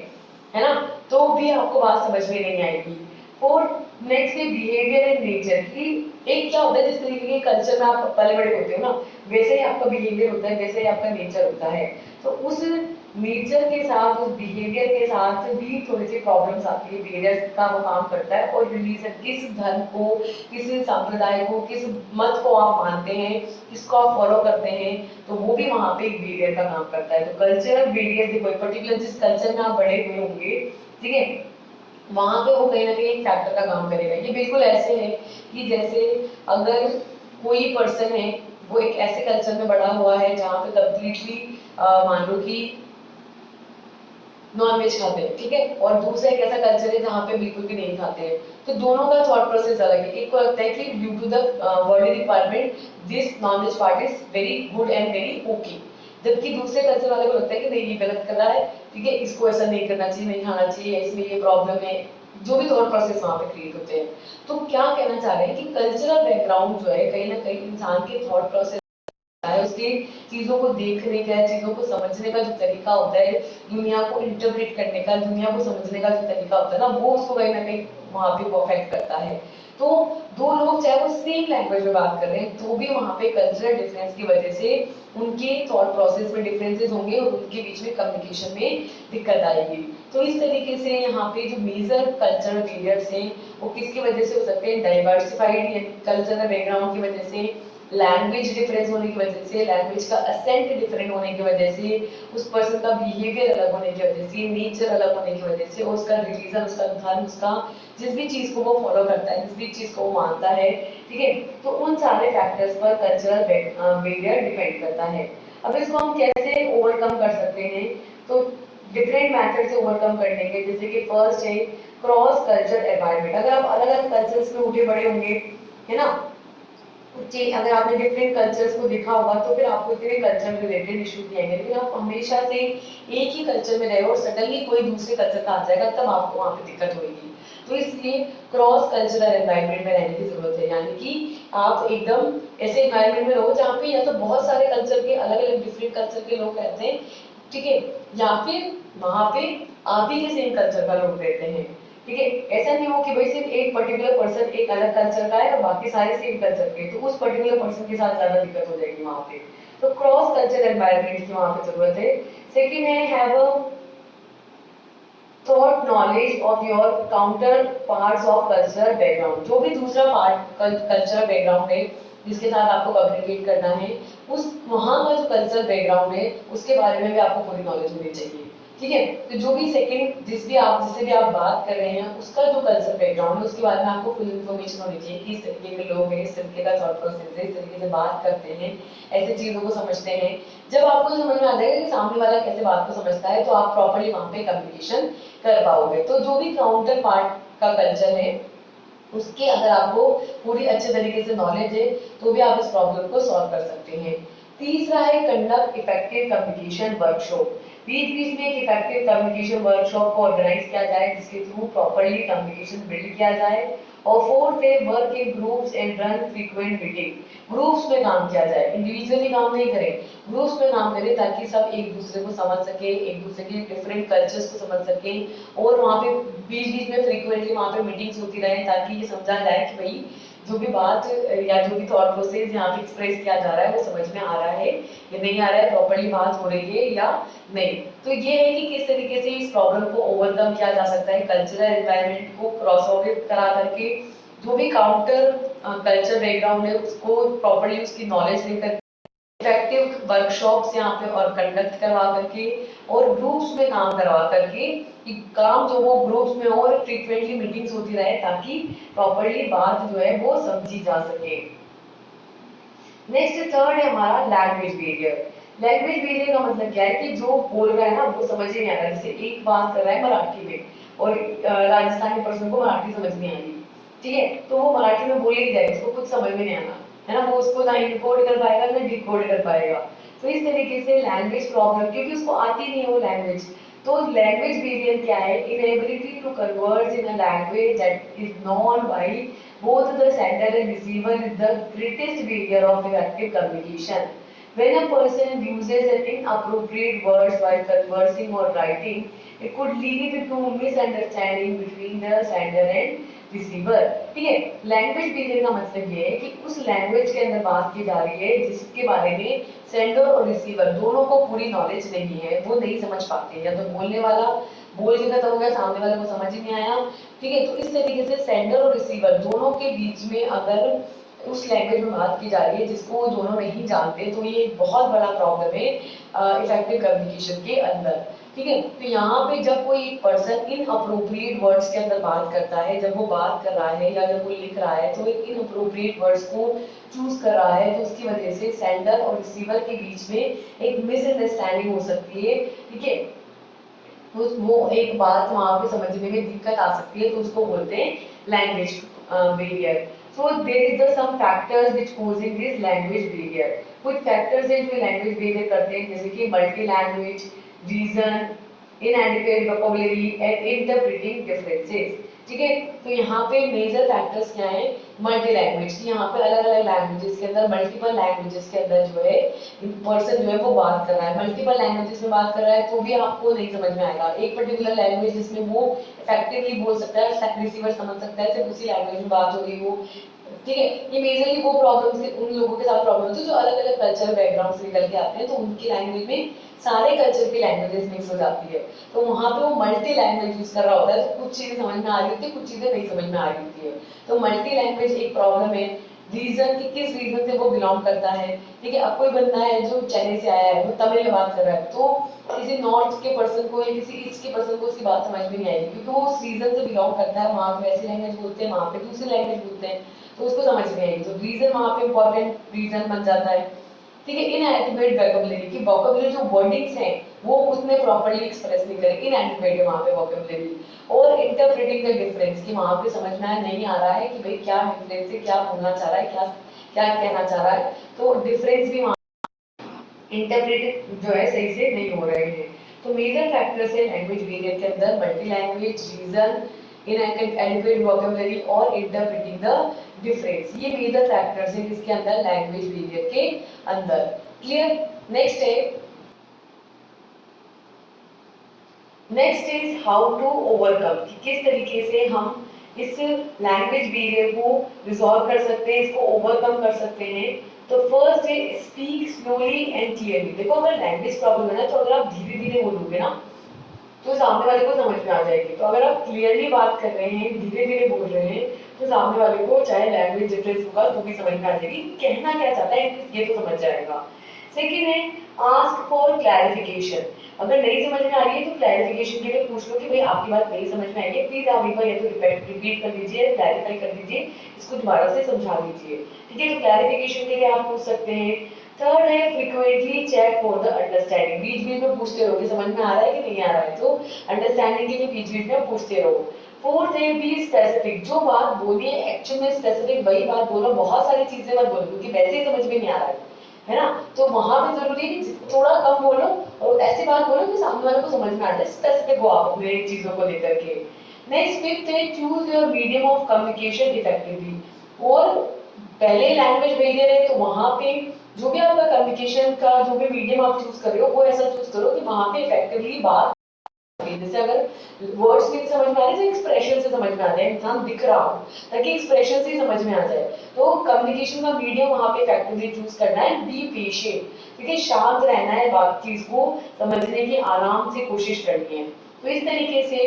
Speaker 1: ना, तो भी आपको बात समझ में नहीं आएगी। और नेक्स्ट है बिहेवियर एंड नेचर की। एक क्या होता है, जिस तरीके के कल्चर में आप पले बड़े होते हो ना, वैसे ही आपका बिहेवियर होता है, वैसे ही आपका नेचर होता है। तो उस नेचर के साथ, उस बिहेवियर के साथ भी थोड़ी सी प्रॉब्लम्स आती है, बिहेवियर का वो काम करता है। और रिलीजन, किस धर्म को, किस संप्रदाय को, किस मत को आप मानते हैं, किसको आप फॉलो करते हैं, तो वो भी वहां पे एक बिहेवियर का काम करता है। तो कल्चरल बिहेवियर देखो, पर्टिकुलर जिस कल्चर में आप बड़े हुए होंगे, ठीक है, वहां पे वो कहीं ना कहीं एक फैक्टर का काम करेगा। ये बिल्कुल ऐसे है कि जैसे अगर कोई पर्सन है, वो एक ऐसे कल्चर में बड़ा हुआ है जहाँ पे कम्प्लीटली मान लो कि नॉन वेज खाते हैं, ठीक है, और दूसरा एक ऐसा कल्चर है जहाँ पे बिल्कुल भी नहीं खाते हैं, तो दोनों का थॉट प्रोसेस अलग है। एक को लगता है कि due to the body requirement this non veg part is very good and very okay, जबकि दूसरे कल्चर वाले को लगता है कि नहीं, ये गलत कर रहा है, ठीक है, इसको ऐसा नहीं करना चाहिए, नहीं खाना चाहिए, इसमें ये प्रॉब्लम है, जो भी थॉट प्रोसेस वहां पे क्रिएट होते हैं। तो क्या कहना चाह रहे हैं कि कल्चरल बैकग्राउंड जो है कहीं ना कहीं इंसान के थॉट प्रोसेस है, उसके चीजों को देखने का, चीजों को समझने का जो तरीका होता है, दुनिया को इंटरप्रेट करने का, दुनिया को समझने का जो तरीका होता है ना, वो उसको कहीं ना कहीं वहां पे परफेक्ट करता है। तो दो लोग चाहे वो सेम लैंग्वेज में बात कर रहे हैं, तो भी वहां पे कल्चरल डिफरेंस की वजह से उनके थॉट प्रोसेस में डिफरेंसेस होंगे और उनके बीच में कम्युनिकेशन में दिक्कत आएगी। तो इस तरीके से यहाँ पे जो मेजर कल्चरल बैरियर्स हैं वो किसकी वजह से हो सकते हैं, डाइवर्सिफाइड कल्चरल बैकग्राउंड की वजह से, लैंग्वेज डिफरेंस होने की वजह से, लैंग्वेज का असेंट डिफरेंट होने की वजह से, उस पर्सन का बिहेवियर अलग होने की वजह से, नेचर अलग होने की वजह से, और उसका रिलीजन, उसका धर्म, उसका जिस भी चीज को वो फॉलो करता है, जिस भी चीज को वो मानता है, ठीक है, तो उन सारे फैक्टर्स पर कल्चरल बैरियर डिपेंड करता है। अब इसको हम कैसे ओवरकम कर सकते हैं, तो डिफरेंट मेथड से ओवरकम करने के, जैसे कि फर्स्ट है क्रॉस कल्चर एनवायरनमेंट। अगर आप अलग अलग कल्चर्स में उठे बड़े होंगे, है ना, अगर आपने डिफरेंट कल्चर्स को देखा होगा तो फिर आपको इतने कल्चर रिलेटेड इश्यूज नहीं आएंगे, लेकिन आप हमेशा से एक ही कल्चर में रहे और सडनली कोई दूसरे कल्चर का आ जाएगा, तब आपको वहां पे दिक्कत होगी। तो इसलिए क्रॉस कल्चरल एनवायरनमेंट में रहने की जरूरत है, यानी कि आप एकदम ऐसे एनवायरनमेंट में रहो जहाँ पे या तो बहुत सारे कल्चर के, अलग अलग डिफरेंट कल्चर के लोग रहते हैं, ठीक है, या फिर वहां पे आप ही के सेम कल्चर का लोग रहते हैं, ठीक है। ऐसा नहीं हो कि भाई सिर्फ एक पर्टिकुलर पर्सन एक अलग कल्चर का है और बाकी सारे सेम कल्चर के, तो उस पर्टिकुलर पर्सन के साथ ज्यादा दिक्कत हो जाएगी वहां पे। तो क्रॉस कल्चर एनवायरनमेंट की वहां पे जरूरत है। सेकेंड है have a thought knowledge of your counter parts of cultural background. जो भी दूसरा पार्ट कल्चरल बैकग्राउंड है जिसके साथ आपको कम्युनिकेट करना है, उस वहां का जो कल्चरल बैकग्राउंड है उसके बारे में भी आपको पूरी नॉलेज होनी चाहिए, ठीक है। तो जो भी सेकंड जिससे भी आप बात कर रहे हैं उसका जो कल्चर बैकग्राउंड है उसके बारे में आपको फुल इन्फॉर्मेशन होनी चाहिए कि इस तरीके के लोग हैं, इस तरीके का थॉट प्रोसेस है, इस तरीके से बात करते हैं, ऐसी चीजों को समझते हैं। जब आपको समझ में आ जाएगा कि सामने वाला कैसे बात को समझता है, तो आप प्रॉपर्ली वहां पे कम्युनिकेशन कर पाओगे। तो जो भी काउंटर पार्ट का कल्चर है उसके अगर आपको पूरी अच्छे तरीके से नॉलेज है तो भी आप इस प्रॉब्लम को सॉल्व कर सकते हैं। तीसरा है कंडक्ट इफेक्टिव कम्युनिकेशन वर्कशॉप। बीच बीच में एक इफेक्टिव कम्युनिकेशन वर्कशॉप को ऑर्गेनाइज किया जाए जिसके थ्रू प्रॉपरली कम्युनिकेशन बिल्ड किया जाए। और फोर्थ है work in groups and run frequent meeting. Groups में काम किया जाए, इंडिविजुअली काम नहीं करें, ग्रुप्स में काम करें ताकि सब एक दूसरे को समझ सके, एक दूसरे के डिफरेंट कल्चर्स को समझ सके, और वहाँ पे बीच बीच में फ्रीक्वेंटली वहाँ पे मीटिंग्स होती रहे ताकि ये समझा जाए कि भाई जो भी बात या जो भी थॉट प्रोसेस यहाँ पे एक्सप्रेस किया जा रहा है वो समझ में आ रहा है या नहीं आ रहा है, प्रॉपरली बात हो रही है या नहीं। तो ये है कि किस तरीके से इस प्रॉब्लम को ओवरकम किया जा सकता है कल्चरल एनवायरनमेंट को क्रॉस ओवर करा करके। जो भी काउंटर कल्चर बैकग्राउंड है उसको प्रॉपरली उसकी नॉलेज लेकर इफेक्टिव वर्कशॉप्स यहाँ पे और कंडक्ट करवा करके और ग्रुप्स में काम करवा करके कि काम जो वो ग्रुप्स में और फ्रीक्वेंटली मीटिंग्स होती रहे ताकि प्रॉपरली बात जो है वो समझी जा सके। नेक्स्ट थर्ड है हमारा लैंग्वेज बैरियर। लैंग्वेज बैरियर का मतलब क्या है कि जो बोल रहा है ना वो समझ ही नहीं आ रहा। जैसे एक बात कर रहा है मराठी में और राजस्थानी पर्सन को मराठी समझ नहीं आ रही, ठीक है, तो वो मराठी में बोल ही जाएगा, उसको कुछ समझ में नहीं आना है ना, वो उसको ना इनकोड कर पाएगा ना डिकोड कर पाएगा। तो इस तरीके से लैंग्वेज प्रॉब्लम, क्योंकि उसको आती नहीं है वो लैंग्वेज। तो लैंग्वेज वेरिएंट क्या है? Inability to converse in a language that is known by both the sender and receiver is the greatest barrier of effective communication. When a person uses an inappropriate words while conversing or writing, it could lead to misunderstanding between the sender and receiver. ठीक है, लैंग्वेज बैरियर का मतलब ये है कि उस लैंग्वेज के अंदर बात की जा रही है जिसके बारे में सेंडर और रिसीवर दोनों को पूरी नॉलेज नहीं है, वो नहीं समझ पाते, या तो बोलने वाला बोल के खत्म हो गया, सामने वाले को समझ ही नहीं आया, ठीक है। तो इस तरीके से सेंडर और रिसीवर दोनों के बीच में अगर उस लैंग्वेज में बात की जा रही है जिसको वो दोनों नहीं जानते, तो ये एक बहुत बड़ा प्रॉब्लम है इफेक्टिव कम्युनिकेशन के अंदर, ठीक है। तो यहाँ पे जब कोई एक पर्सन इन अप्रोप्रिएट वर्ड्स के अंदर बात करता है, जब वो बात कर रहा है या जब वो लिख रहा है, तो इन अप्रोप्रिएट वर्ड्स को चूज कर रहा है, तो उसकी वजह से सेंडर और रिसीवर के बीच में एक मिसअंडरस्टैंडिंग हो सकती है, ठीक है। वो एक बात वहां पे समझने में दिक्कत आ सकती है, तो उसको बोलते हैं language barrier. So there is the some factors which causing this language barrier. कुछ फैक्टर्स हैं जो लैंग्वेज बैरियर करते हैं, जैसे कि multi language, region, inadequate vocabulary and interpreting differences, ठीक है। तो यहाँ पे मेजर फैक्टर्स क्या है? मल्टी लैंग्वेज की, यहाँ पे अलग अलग लैंग्वेजेस के अंदर, मल्टीपल लैंग्वेजेस के अंदर जो है पर्सन जो है वो बात कर रहा है, मल्टीपल लैंग्वेजेस में बात कर रहा है, तो भी आपको नहीं समझ में आएगा। एक पर्टिकुलर लैंग्वेज जिसमें वो इफेक्टिवली बोल सकता है, रिसीवर समझ सकता है, सिर्फ उसी लैंग्वेज में बात हो रही हो, ठीक है। ये मेजरली वो प्रॉब्लम्स उन लोगों के साथ प्रॉब्लम होती है जो अलग अलग कल्चर बैकग्राउंड से निकल के आते हैं, तो उनकी लैंग्वेज में सारे कल्चर की लैंग्वेजेस मिक्स हो जाती है, तो वहां पे वो मल्टी लैंग्वेज यूज कर रहा होता है, तो कुछ चीजें समझ में आ रही होती है, कुछ चीजें नहीं समझ में आ रही होती है, तो मल्टी लैंग्वेज एक प्रॉब्लम है। रीजन कि किस रीजन से वो बिलोंग करता है, ठीक है। अब कोई बंदा है जो चेन्नई से आया है, वो तमिल में बात कर रहा है, तो किसी नॉर्थ के पर्सन को या किसी ईस्ट के पर्सन को उसकी बात समझ में नहीं आएगी, क्योंकि वो उस रीजन से बिलोंग करता है, वहां पे ऐसी लैंग्वेज बोलते हैं, वहां पे दूसरी लैंग्वेज बोलते हैं, तो उसको समझ में आएगी, तो रीजन वहां पे इंपॉर्टेंट रीजन बन जाता है, ठीक है। इनएडिक्वेट वोकैबुलरी की वोकैबुलरी जो वर्डिंग्स हैं वो उसने प्रॉपर्ली एक्सप्रेस नहीं करे, इनएडिक्वेट है वहां पे वोकैबुलरी। और इंटरप्रेटिंग द डिफरेंस की वहां पे समझ में नहीं आ रहा है कि भाई क्या डिफरेंस है, क्या बोलना चाह रहा है, क्या क्या कहना चाह रहा है, तो डिफरेंस भी इंटरप्रेट जो है सही से नहीं हो रहे हैं। तो मेजर फैक्टर्स है लैंग्वेज वेरिएंट के अंदर multi language, region, inadequate vocabulary और इंटरप्रेटिंग द डिफरेंस, ये मेजर फैक्टर्स है किसके अंदर? लैंग्वेज वेरिएंट के अंदर। Clear? Next is how to overcome, कि किस तरीके से हम इस लैंग्वेज बैरियर को रिजॉल्व कर सकते हैं, इसको ओवरकम कर सकते हैं। तो फर्स्ट है स्पीक स्लोली एंड क्लियरली। देखो अगर लैंग्वेज प्रॉब्लम है ना, तो अगर आप धीरे धीरे बोलोगे ना तो सामने वाले को समझ में आ जाएगी, तो अगर आप क्लियरली बात कर रहे हैं, धीरे धीरे बोल रहे हैं, तो सामने वाले को चाहे लैंग्वेज डिफरेंस होगा तो भी समझ में आ जाएगी कहना क्या चाहता है, ये तो समझ जाएगा। सेकेंड है आस्क फॉर क्लैरिफिकेशन। अगर नहीं समझ में आ रही है तो क्लैरिफिकेशन के लिए पूछ लो कि भाई आपकी बात नहीं समझ में आई है, प्लीज आप एक बार ये तो रिपीट कर दीजिए, क्लैरिफाई कर दीजिए, इसको दोबारा से समझा दीजिए, ठीक है। तो क्लैरिफिकेशन के लिए आप पूछ सकते हैं। थर्ड है frequently check for the understanding. बीच बीच में पूछते रहो कि समझ में आ रहा है कि नहीं आ रहा है, तो अंडरस्टैंडिंग के लिए बीच बीच में पूछते रहो। फोर्थ है बी स्पेसिफिक। जो बात बोली है एक्चुअल में स्पेसिफिक वही बात बोलो, बहुत सारी चीजें मत बोलो क्योंकि वैसे ही समझ में नहीं आ रहा है ना, तो वहां पे जरूरी है कि थोड़ा कम बोलो और ऐसी बात बोलो कि सामने वाले को समझ में आ जाए, स्पेसिफिक हो आप अपने चीजों को लेकर के। नेक्स्ट फिफ्थ है choose your medium of communication effectively. और पहले लैंग्वेज बैरियर है तो वहां पे जो भी आपका कम्युनिकेशन का जो भी मीडियम आप चूज कर रहे हो वो ऐसा चूज करो कि वहां पे इफेक्टिवली बात, जैसे अगर वर्ड्स नहीं समझ में आ रहे तो एक्सप्रेशन से समझ में आ जाए, इंसान दिख रहा हो ताकि एक्सप्रेशन से समझ में आ जाए, तो कम्युनिकेशन का मीडियम वहां पे इफेक्टिवली चूज करना है। बी पेशेंट, ठीक है, शांत रहना है, बात चीज को समझने की आराम से कोशिश करनी है। तो इस तरीके से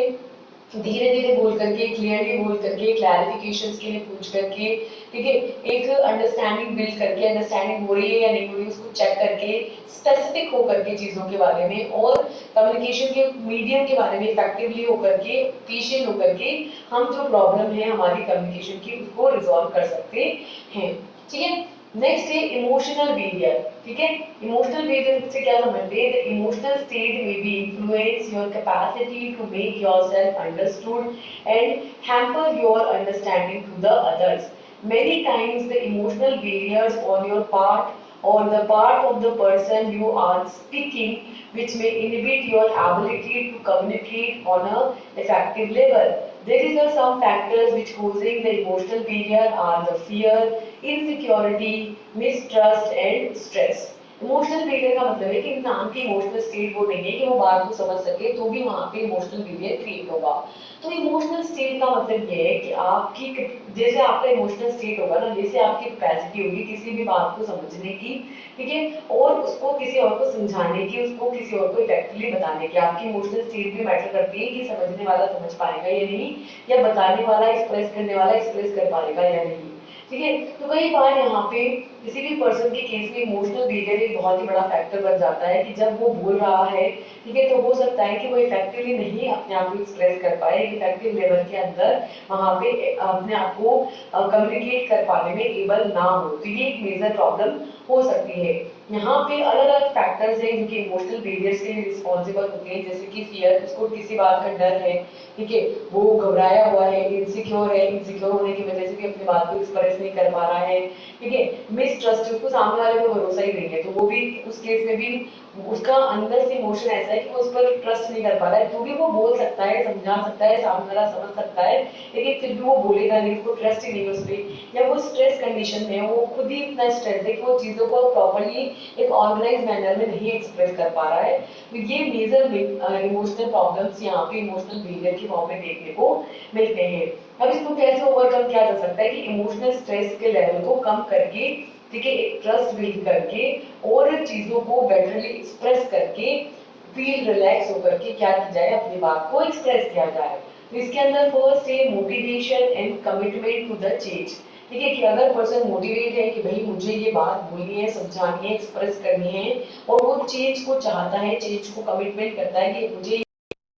Speaker 1: धीरे धीरे बोल करके, क्लियरली बोल करके, क्लैरिफिकेशंस के लिए पूछ करके, ठीक है, एक अंडरस्टैंडिंग बिल्ड करके, अंडरस्टैंडिंग हो रही है या नहीं हो रही उसको चेक करके, स्पेसिफिक होकर के चीज़ों के बारे में और कम्युनिकेशन के मीडियम के बारे में इफेक्टिवली होकर के, पेशेंट होकर के हम जो प्रॉब्लम है हमारी कम्युनिकेशन की उसको रिजॉल्व कर सकते हैं। ठीक है, नेक्स्ट है इमोशनल बिहेवियर। ठीक है, इमोशनल बिहेवियर से क्या समझते हैं? The emotional state may be influence your capacity to make yourself understood and hamper your understanding to the others. Many times the emotional barriers on your part or the part of the person you are speaking which may inhibit your ability to communicate on a effective level. There is some factors which causing the emotional barrier are the fear, insecurity, mistrust and stress. Emotional behaviour का मतलब है कि इंसान की इमोशनल स्टेट वो नहीं है कि वो बात को समझ सके, तो भी वहां पे इमोशनल बिहेवियर क्रिएट होगा। तो इमोशनल स्टेट का मतलब ये है कि आपकी, जैसे आपका इमोशनल स्टेट होगा ना, जैसे आपकी कैपेसिटी होगी किसी भी बात को समझने की, ठीक है, और उसको किसी और को समझाने की, उसको किसी और को इफेक्टिवली बताने की, आपकी इमोशनल स्टेट भी मैटर करती है कि समझने वाला समझ पाएगा या नहीं, या बताने वाला, एक्सप्रेस करने वाला एक्सप्रेस कर पाएगा या नहीं। ठीक है, तो कई बार यहाँ पे किसी भी पर्सन के केस में इमोशनल बिहेवियर एक बहुत ही बड़ा फैक्टर बन जाता है कि जब वो बोल रहा है, ठीक है, तो हो सकता है कि वो इफेक्टिवली नहीं अपने आप को एक्सप्रेस कर पाए, एक इफेक्टिव लेवल के अंदर वहां पे अपने आप को कम्युनिकेट कर पाने में एबल ना हो, तो ये एक मेजर प्रॉब्लम हो सकती है। यहाँ पे अलग अलग फैक्टर्स हैं जो कि इमोशनल बिहेवियर्स के लिए रिस्पॉन्सिबल होते हैं, जैसे कि फियर, उसको किसी बात का डर है, ठीक है, वो घबराया हुआ है, इनसिक्योर है, इनसिक्योर होने की वजह से भी अपनी बात को एक्सप्रेस नहीं कर पा रहा है, ठीक है, मिसट्रस्ट, उसको सामने वाले पे भरोसा ही नहीं है, तो वो भी उस केस में भी उसका अंदर से इमोशन ऐसा है कि वो उस पर ट्रस्ट नहीं कर पा रहा है, तो भी वो बोल सकता है, समझा सकता है, सामने वाला समझ सकता है, लेकिन फिर भी वो बोलेगा नहीं, उसको ट्रस्ट ही नहीं है उस पर, या वो स्ट्रेस कंडीशन में है, वो खुद ही इतना स्ट्रेस है कि वो चीज़ों को प्रॉपरली एक ऑर्गेनाइज मैनर में नहीं एक्सप्रेस कर पा रहा है। तो ये मेजर इमोशनल प्रॉब्लम्स यहाँ पे इमोशनल बिहेवियर की फॉर्म में देखने को मिलते हैं। अब इसको कैसे ओवरकम किया जा सकता है कि इमोशनल स्ट्रेस के लेवल को कम करके, ठीक है, एक ट्रस्ट बिल्ड करके और चीजों को बेटरली एक्सप्रेस करके, फील रिलैक्स होकर के क्या किया जाए, अपनी बात को एक्सप्रेस किया जाए। तो इसके अंदर फर्स्ट है motivation and commitment to the change. ठीक है, कि अगर पर्सन मोटिवेट है कि भाई मुझे ये बात बोलनी है, समझानी है, एक्सप्रेस करनी है, और वो चेंज को चाहता है, चेंज को कमिटमेंट करता है कि मुझे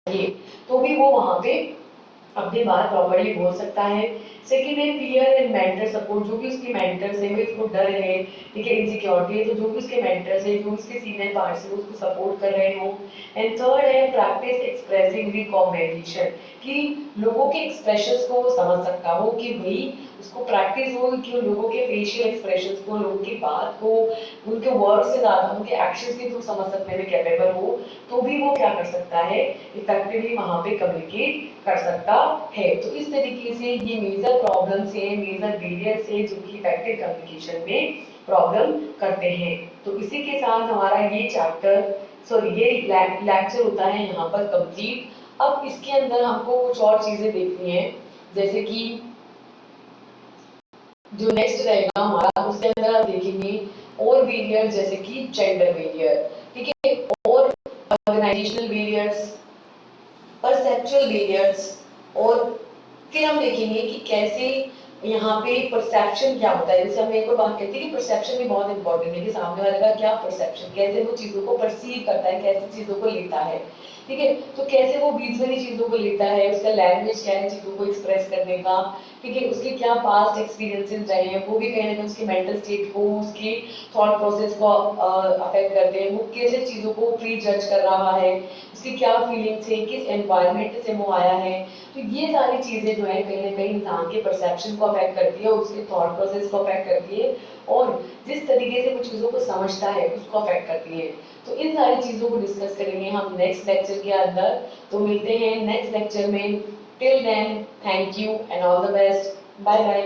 Speaker 1: ये, तो भी वो वहां पे अपनी बात प्रॉपर्ली बोल सकता है। सेकेंड है पीयर एंड मेंटर सपोर्ट, जो भी उसके मेंटर्स है, उसको डर है, ठीक है, इनसिक्योरिटी है, तो जो भी उसके मेंटर्स है, जो उसके सीनियर पार्ट्स है, उसको सपोर्ट कर रहे हो। एंड थर्ड है प्रैक्टिस एक्सप्रेसिंग रिकॉग्निशन, कि लोगों के एक्सप्रेशंस को वो समझ सकता हो, कि भाई उसको प्रैक्टिस हो कि लोगों के फेशियल एक्सप्रेशंस को, लोगों की बात को, उनके वर्ड से ज्यादा उनके एक्शंस के थ्रू समझ सकने में कैपेबल हो, तो भी वो क्या कर सकता है, इफेक्टिवली वहां पे कम्युनिकेट कर सकता है। तो इस तरीके से ये मेजर प्रॉब्लम्स है, मेजर बैरियर्स है जो कि इफेक्टिव कम्युनिकेशन में प्रॉब्लम करते हैं। तो इसी के साथ हमारा ये चैप्टर, सॉरी ये लेक्चर होता है यहाँ पर कंप्लीट। अब इसके अंदर हमको कुछ और चीजें देखनी है, जैसे कि जो नेक्स्ट रहेगा हमारा, उसके अंदर हम देखेंगे और वेरियर्स, जैसे कि जेंडर वेरियर, ठीक है, और ऑर्गेनाइजेशनल वेरियर्स, परसेप्चुअल वेरियर्स, और फिर हम देखेंगे कि कैसे यहाँ पे परसेप्शन क्या होता है। जैसे हम एक और बात कहते हैं कि परसेप्शन भी बहुत इंपॉर्टेंट है, कि सामने वाले का क्या परसेप्शन, कैसे वो चीजों को परसीव करता है, कैसे चीजों को लेता है, ठीक है, तो कैसे वो विजुअली चीजों को लेता है, उसका लैंग्वेज क्या है चीजों को एक्सप्रेस करने का, ठीक है, उसके क्या पास्ट एक्सपीरियंसेस रहे हैं, वो भी कहीं ना कहीं उसके मेंटल स्टेट को, उसकी थॉट प्रोसेस को अफेक्ट करते हैं, वो कैसे चीजों को प्री जज कर रहा है, उसकी क्या फीलिंग्स है, किस एनवायरनमेंट से वो आया है। तो ये सारी चीजें जो है कहीं ना कहीं इंसान के परसेप्शन को अफेक्ट करती है, उसके थॉट प्रोसेस को अफेक्ट करती है, और जिस तरीके से वो चीजों को समझता है उसको अफेक्ट करती है। तो इन सारी चीजों को डिस्कस करेंगे हम नेक्स्ट लेक्चर के अंदर। तो मिलते हैं नेक्स्ट लेक्चर में। Till then, thank you and all the best, bye bye.